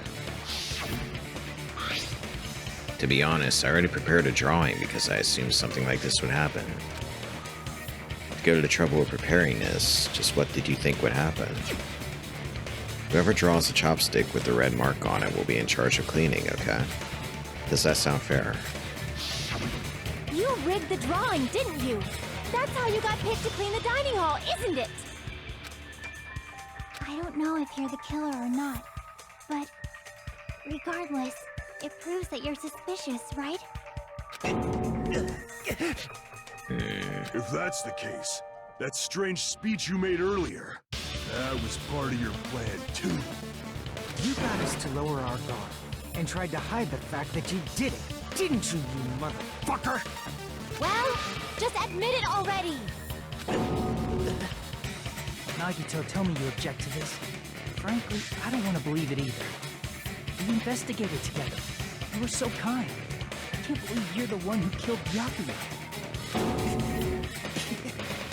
To be honest, I already prepared a drawing because I assumed something like this would happen. To go to the trouble of preparing this, just what did you think would happen? Whoever draws the chopstick with the red mark on it will be in charge of cleaning, okay? Does that sound fair? You rigged the drawing, didn't you? That's how you got picked to clean the dining hall, isn't it? I don't know if you're the killer or not, but regardless, it proves that you're suspicious, right? If that's the case, that strange speech you made earlier, that was part of your plan too. You got us to lower our guard and tried to hide the fact that you did it, didn't you, you motherfucker? Well, just admit it already! Nagito, tell me you object to this. Frankly, I don't want to believe it either. We investigated together. You were so kind. I can't believe you're the one who killed Byakuya.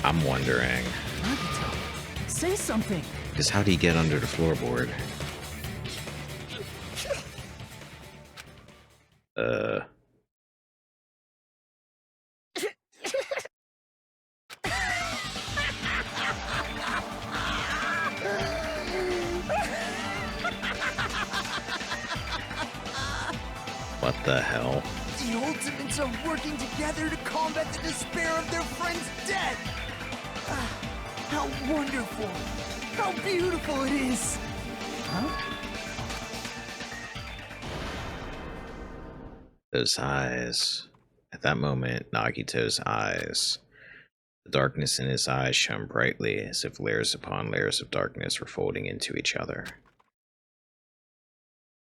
I'm wondering. Nagito, say something! Just how do you get under the floorboard? What the hell? The ultimates are working together to combat the despair of their friend's death! Ah, how wonderful! How beautiful it is! Huh? Those eyes. At that moment, Nagito's eyes. The darkness in his eyes shone brightly, as if layers upon layers of darkness were folding into each other.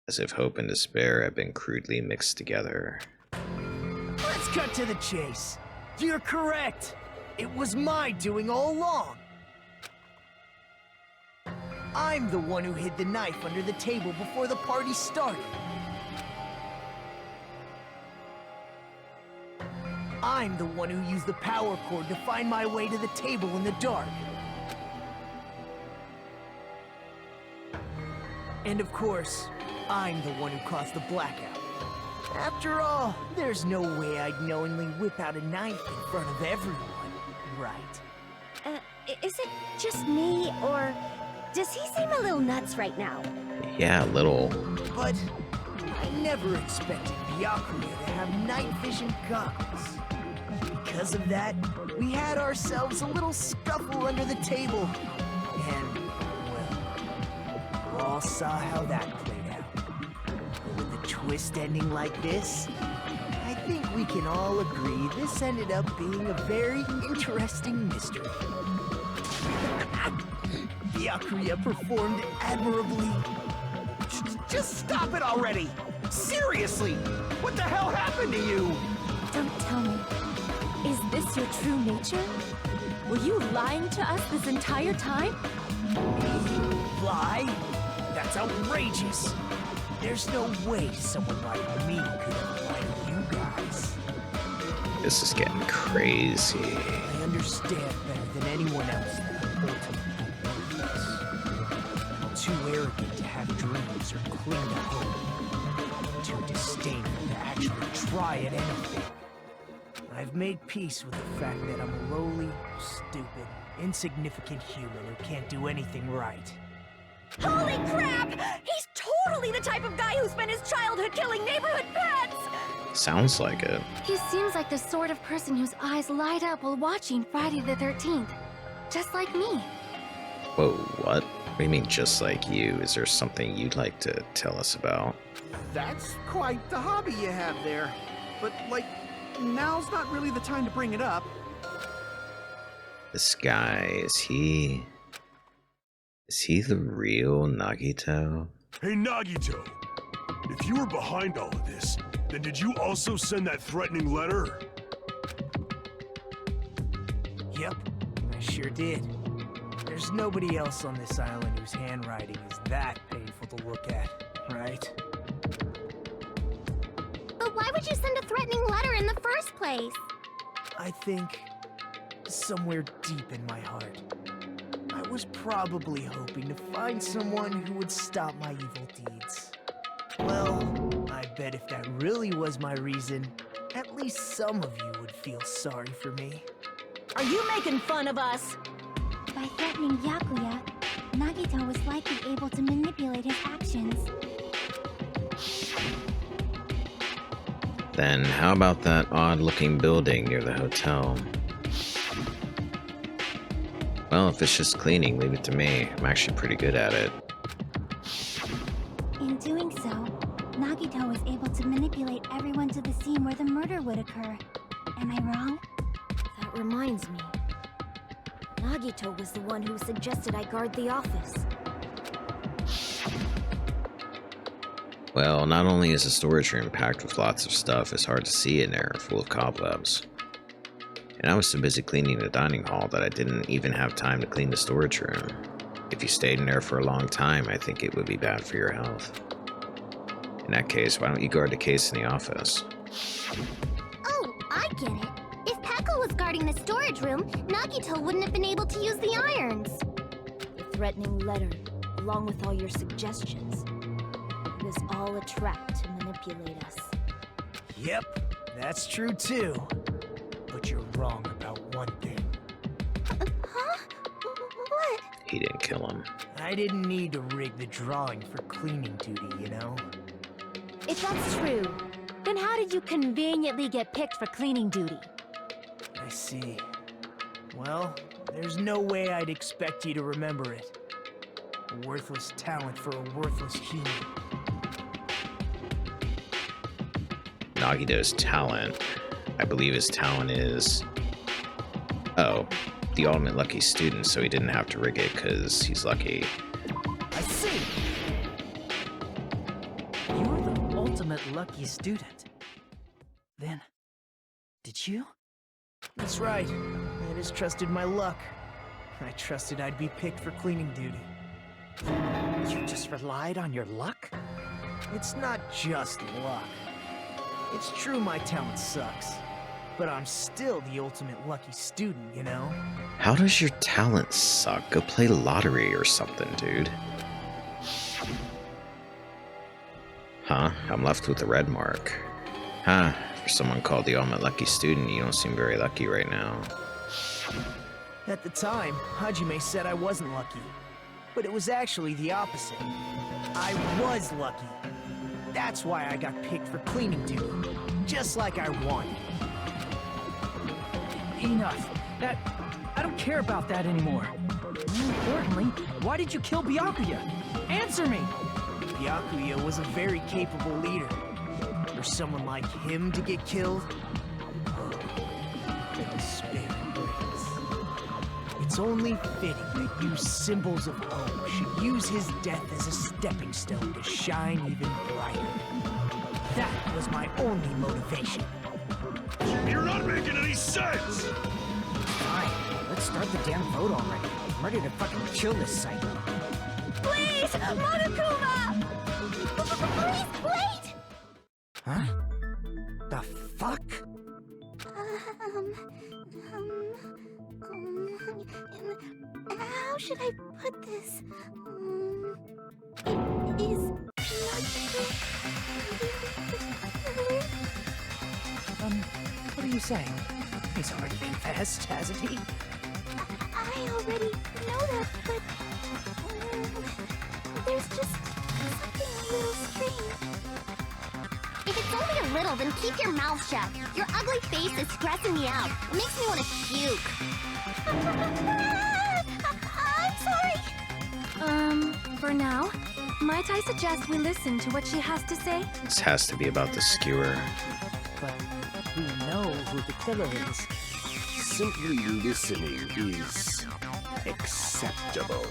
As if hope and despair had been crudely mixed together. Let's cut to the chase. You're correct. It was my doing all along. I'm the one who hid the knife under the table before the party started. I'm the one who used the power cord to find my way to the table in the dark. And of course, I'm the one who caused the blackout. After all, there's no way I'd knowingly whip out a knife in front of everyone, right? Is it just me, or does he seem a little nuts right now? Yeah, a little. But I never expected Byakuya to have night vision goggles. Because of that, we had ourselves a little scuffle under the table. And, well, we all saw how that played out. But with the twist ending like this, I think we can all agree this ended up being a very interesting mystery. Byakuya performed admirably. Just stop it already! Seriously! What the hell happened to you? Don't tell me. Is this your true nature? Were you lying to us this entire time? Lie? That's outrageous. There's no way someone like me could have lied to you guys. This is getting crazy. I understand better than anyone else that I'm ultimately worthless. I'm too arrogant to have dreams or cling to hope. Too disdainful to actually try at anything. I've made peace with the fact that I'm a lowly, stupid, insignificant human who can't do anything right. Holy crap! He's totally the type of guy who spent his childhood killing neighborhood pets! Sounds like it. He seems like the sort of person whose eyes light up while watching Friday the 13th. Just like me. Whoa, what? What do you mean, just like you? Is there something you'd like to tell us about? That's quite the hobby you have there. But, like, now's not really the time to bring it up. This guy, is he the real Nagito? Hey Nagito, if you were behind all of this, then did you also send that threatening letter? Yep, I Sure did. There's nobody else on this island whose handwriting is that painful to look at, right? But why would you send a threatening letter in the first place? I think somewhere deep in my heart, I was probably hoping to find someone who would stop my evil deeds. Well, I bet if that really was my reason, at least some of you would feel sorry for me. Are you making fun of us? By threatening Byakuya, Nagito was likely able to manipulate his actions. Then how about that odd-looking building near the hotel? Well, if it's just cleaning, leave it to me. I'm actually pretty good at it. In doing so, Nagito was able to manipulate everyone to the scene where the murder would occur. Am I wrong? That reminds me. Nagito was the one who suggested I guard the office. Well, not only is the storage room packed with lots of stuff, it's hard to see in there, full of cobwebs. And I was so busy cleaning the dining hall that I didn't even have time to clean the storage room. If you stayed in there for a long time, I think it would be bad for your health. In that case, why don't you guard the case in the office? Oh, I get it. If Pekka was guarding the storage room, Nagito wouldn't have been able to use the irons. The threatening letter, along with all your suggestions. It was all a trap to manipulate us. Yep, that's true too. But you're wrong about one thing. Huh? What? He didn't kill him. I didn't need to rig the drawing for cleaning duty, you know? If that's true, then how did you conveniently get picked for cleaning duty? I see. Well, there's no way I'd expect you to remember it. A worthless talent for a worthless human. Nagito's talent. I believe his talent is... Oh, the ultimate lucky student, so he didn't have to rig it because he's lucky. I see! You're the ultimate lucky student. Then, did you? That's right. I just trusted my luck. I trusted I'd be picked for cleaning duty. You just relied on your luck? It's not just luck. It's true my talent sucks, but I'm still the ultimate lucky student, you know? How does your talent suck? Go play lottery or something, dude. Huh? I'm left with a red mark. Huh. For someone called the ultimate lucky student, you don't seem very lucky right now. At the time, Hajime said I wasn't lucky. But it was actually the opposite. I was lucky. That's why I got picked for cleaning duty. Just like I wanted. Enough. I don't care about that anymore. More importantly, why did you kill Byakuya? Answer me! Byakuya was a very capable leader. For someone like him to get killed? The despair brings. It's only fitting that you symbols of hope should use his death as a stepping stone to shine even brighter. That was my only motivation. You're not making any sense! Fine, let's start the damn vote already. I'm ready to fucking kill this cycle. Please, Monokuma! Please, wait! Huh? The fuck? How should I put this? It is What are you saying? He's already confessed, hasn't he? I already know that, but there's just something a little strange. If it's only a little, then keep your mouth shut. Your ugly face is stressing me out. It makes me want to puke. I'm sorry. For now, might I suggest we listen to what she has to say? This has to be about the skewer. But we know who the killer is. Simply listening is acceptable.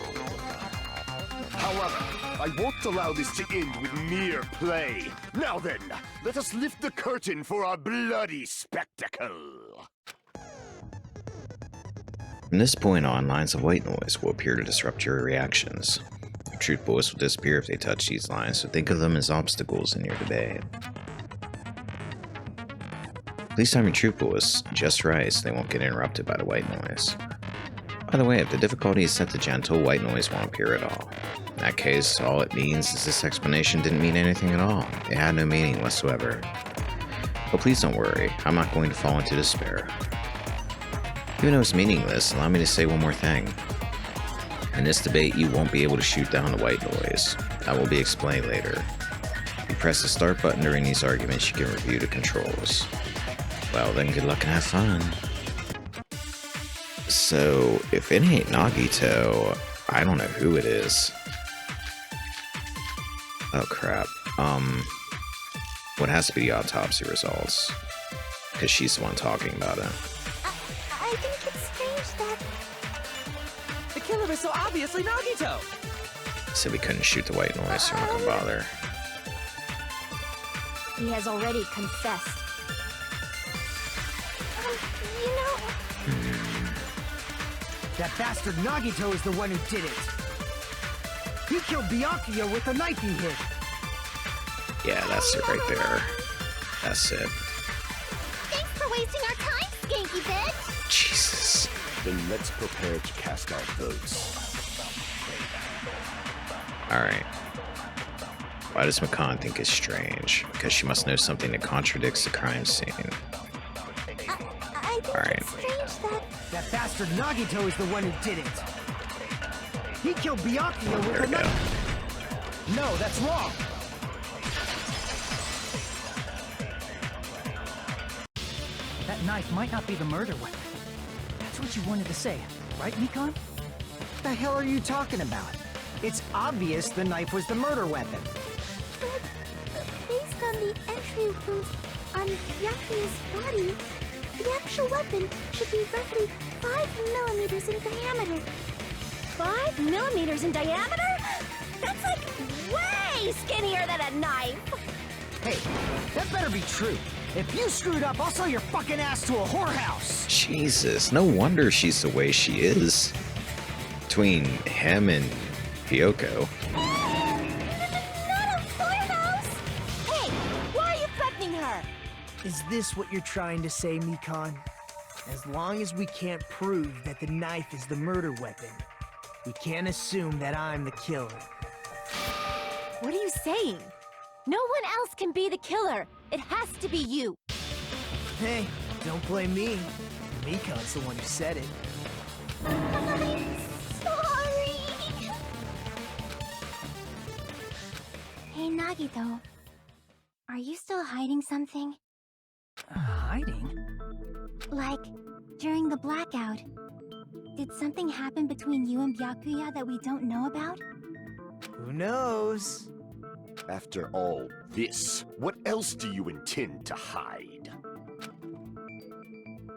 However, I won't allow this to end with mere play. Now then, let us lift the curtain for our bloody spectacle. From this point on, lines of white noise will appear to disrupt your reactions. Your truth bullets will disappear if they touch these lines, so think of them as obstacles in your debate. Please time your truth bullets just right so they won't get interrupted by the white noise. By the way, if the difficulty is set to gentle, white noise won't appear at all. In that case, all it means is this explanation didn't mean anything at all. It had no meaning whatsoever. But please don't worry, I'm not going to fall into despair. Even though it's meaningless, allow me to say one more thing. In this debate, you won't be able to shoot down the white noise. That will be explained later. If you press the start button during these arguments, you can review the controls. Well then, good luck and have fun. So, if it ain't Nagito, I don't know who it is. Oh crap. What has to be the autopsy results? Because she's the one talking about it. I think it's strange that... The killer is so obviously Nagito! So we couldn't shoot the white noise, so we're not gonna bother. He has already confessed. You know... That bastard Nagito is the one who did it. He killed Byakuya with the knife he hid. Yeah, that's it right there. That's it. Thanks for wasting our time, skanky bitch! Jesus. Then let's prepare to cast our votes. Alright. Why does Mikan think it's strange? Because she must know something that contradicts the crime scene. I think Alright. it's strange that... That bastard Nagito is the one who did it. He killed Byakuya with There the we go. knife. No, that's wrong. That knife might not be the murder weapon. That's what you wanted to say, right, Mikan? What the hell are you talking about? It's obvious the knife was the murder weapon. But based on the entry wounds on Byakuya's body, the actual weapon should be roughly 5 millimeters in diameter. 5 millimeters in diameter? That's like way skinnier than a knife! Hey, that better be true. If you screwed up, I'll sell your fucking ass to a whorehouse. Jesus, no wonder she's the way she is. Between him and Hyoko. Not a whorehouse! Hey, why are you threatening her? Is this what you're trying to say, Mikan? As long as we can't prove that the knife is the murder weapon, we can't assume that I'm the killer. What are you saying? No one else can be the killer. It has to be you. Hey, don't blame me. Mikan's the one who said it. I'm sorry! Hey, Nagito. Are you still hiding something? Hiding? Like, during the blackout, did something happen between you and Byakuya that we don't know about? Who knows? After all this, what else do you intend to hide?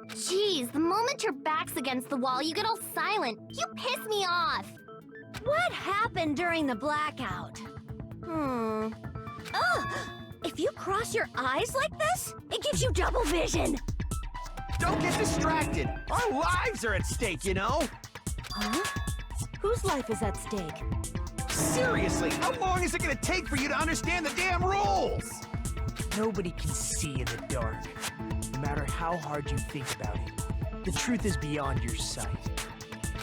Jeez, the moment your back's against the wall, you get all silent. You piss me off! What happened during the blackout? Ugh! If you cross your eyes like this, it gives you double vision! Don't get distracted! Our lives are at stake, you know? Huh? Whose life is at stake? Seriously, how long is it gonna take for you to understand the damn rules? Nobody can see in the dark, no matter how hard you think about it. The truth is beyond your sight.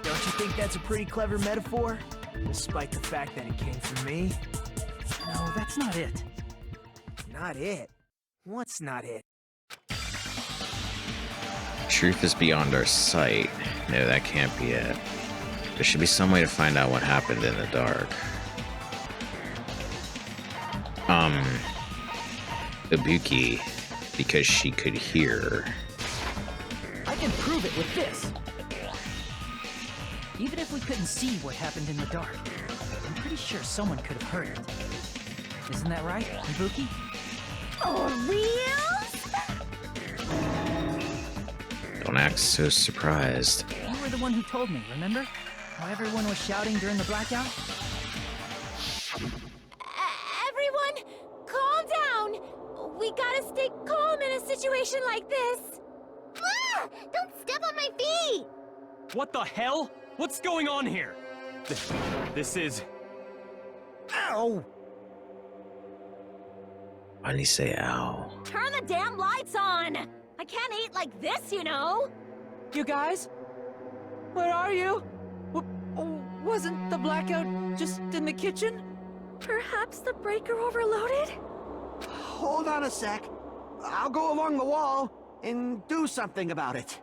Don't you think that's a pretty clever metaphor? Despite the fact that it came from me? No, that's not it. Not it. What's not it? Truth is beyond our sight. No, that can't be it. There should be some way to find out what happened in the dark. Ibuki, because she could hear. I can prove it with this. Even if we couldn't see what happened in the dark, I'm pretty sure someone could have heard it. Isn't that right, Ibuki? For real? Don't act so surprised. You were the one who told me, remember? How everyone was shouting during the blackout? Everyone, calm down! We gotta stay calm in a situation like this! Ah! Don't step on my feet! What the hell? What's going on here? This is... Ow! Why did he say ow? Turn the damn lights on! I can't eat like this, you know! You guys? Where are you? Wasn't the blackout just in the kitchen? Perhaps the breaker overloaded? Hold on a sec. I'll go along the wall and do something about it.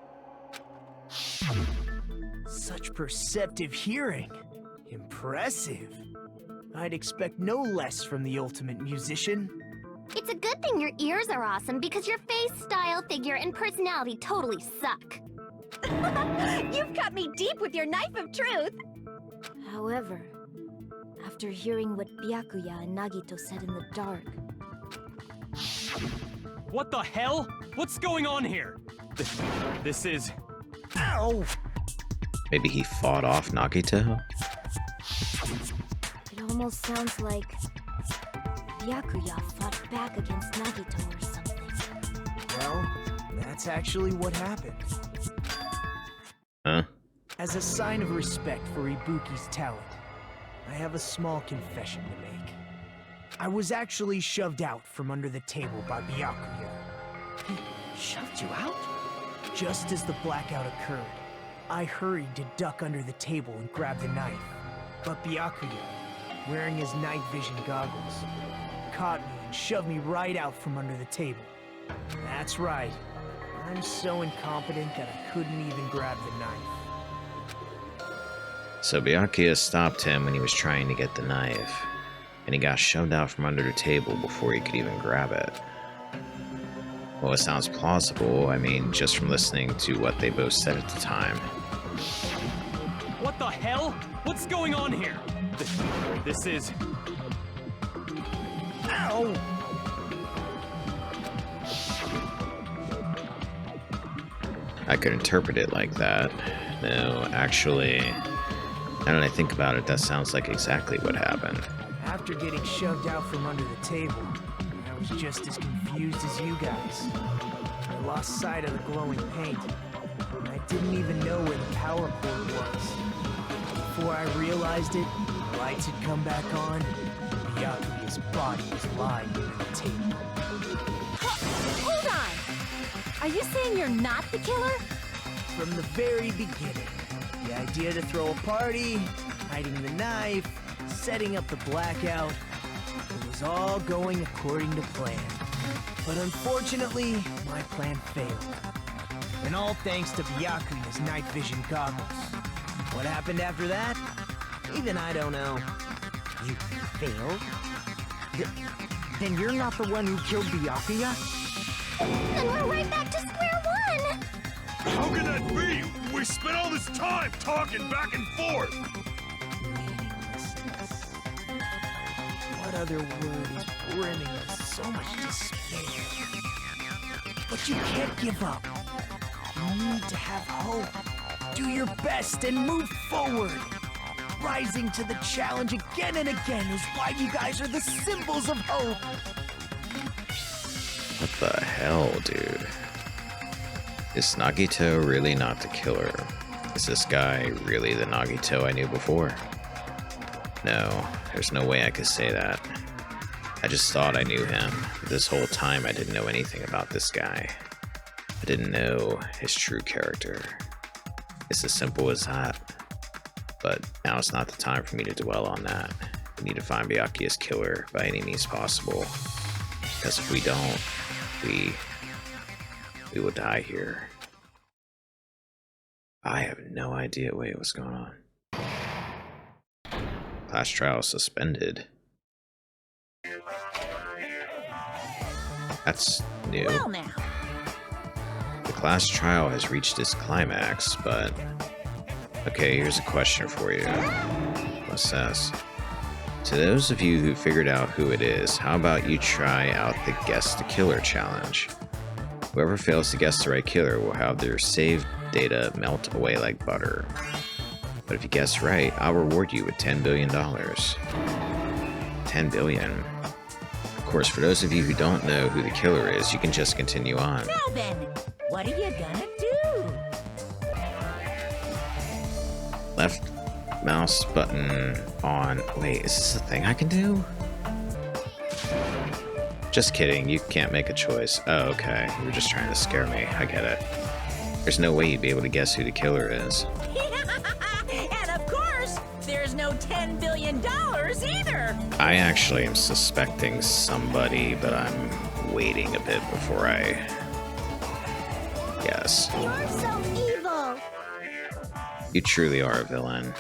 Such perceptive hearing. Impressive. I'd expect no less from the ultimate musician. It's a good thing your ears are awesome because your face, style, figure, and personality totally suck. You've cut me deep with your knife of truth! However, after hearing what Byakuya and Nagito said in the dark... What the hell? What's going on here? This is... Ow! Maybe he fought off Nagito? It almost sounds like Byakuya fought back against Nagito or something. Well, that's actually what happened. Huh? As a sign of respect for Ibuki's talent, I have a small confession to make. I was actually shoved out from under the table by Byakuya. He shoved you out? Just as the blackout occurred, I hurried to duck under the table and grab the knife. But Byakuya, wearing his night vision goggles, caught me and shoved me right out from under the table. That's right. I'm so incompetent that I couldn't even grab the knife. So Byakuya stopped him when he was trying to get the knife, and he got shoved out from under the table before he could even grab it. Well, it sounds plausible, I mean, just from listening to what they both said at the time. What the hell? What's going on here? This is... Ow! I could interpret it like that. No, actually, now that I think about it, that sounds like exactly what happened. After getting shoved out from under the table, I was just as confused as you guys. I lost sight of the glowing paint, and I didn't even know where the power cord was. Before I realized it, the lights had come back on, and Byakuya's body was lying under the table. Hold on! Are you saying you're not the killer? From the very beginning, the idea to throw a party, hiding the knife, setting up the blackout, it was all going according to plan. But unfortunately, my plan failed. And all thanks to Byakuya's night vision goggles. What happened after that? Even I don't know. You failed? Then you're not the one who killed Byakuya? And we're right back to square one! How can that be? We spent all this time talking back and forth! Meaninglessness. What other word is brimming with so much despair? But you can't give up. You need to have hope. Do your best and move forward. Rising to the challenge again and again is why you guys are the symbols of hope. What the hell, dude? Is Nagito really not the killer? Is this guy really the Nagito I knew before? No, there's no way I could say that. I just thought I knew him. This whole time I didn't know anything about this guy. I didn't know his true character. It's as simple as that. But now it's not the time for me to dwell on that. We need to find Byakuya's killer by any means possible. Because if we don't, we will die here. I have no idea. Wait, what's going on? Class trial suspended. That's new. Well now. The class trial has reached its climax, but... Okay, here's a question for you. What's this? To those of you who figured out who it is, how about you try out the Guess the Killer challenge? Whoever fails to guess the right killer will have their saved data melt away like butter. But if you guess right, I'll reward you with $10 billion. 10 billion. Of course, for those of you who don't know who the killer is, you can just continue on. Now then, what are you gonna do? Left mouse button on. Wait, is this a thing I can do? Just kidding, you can't make a choice. Oh, okay. You were just trying to scare me. I get it. There's no way you'd be able to guess who the killer is. And of course, there's no $10 billion either. I actually am suspecting somebody, but I'm waiting a bit before I guess. You're so evil! You truly are a villain.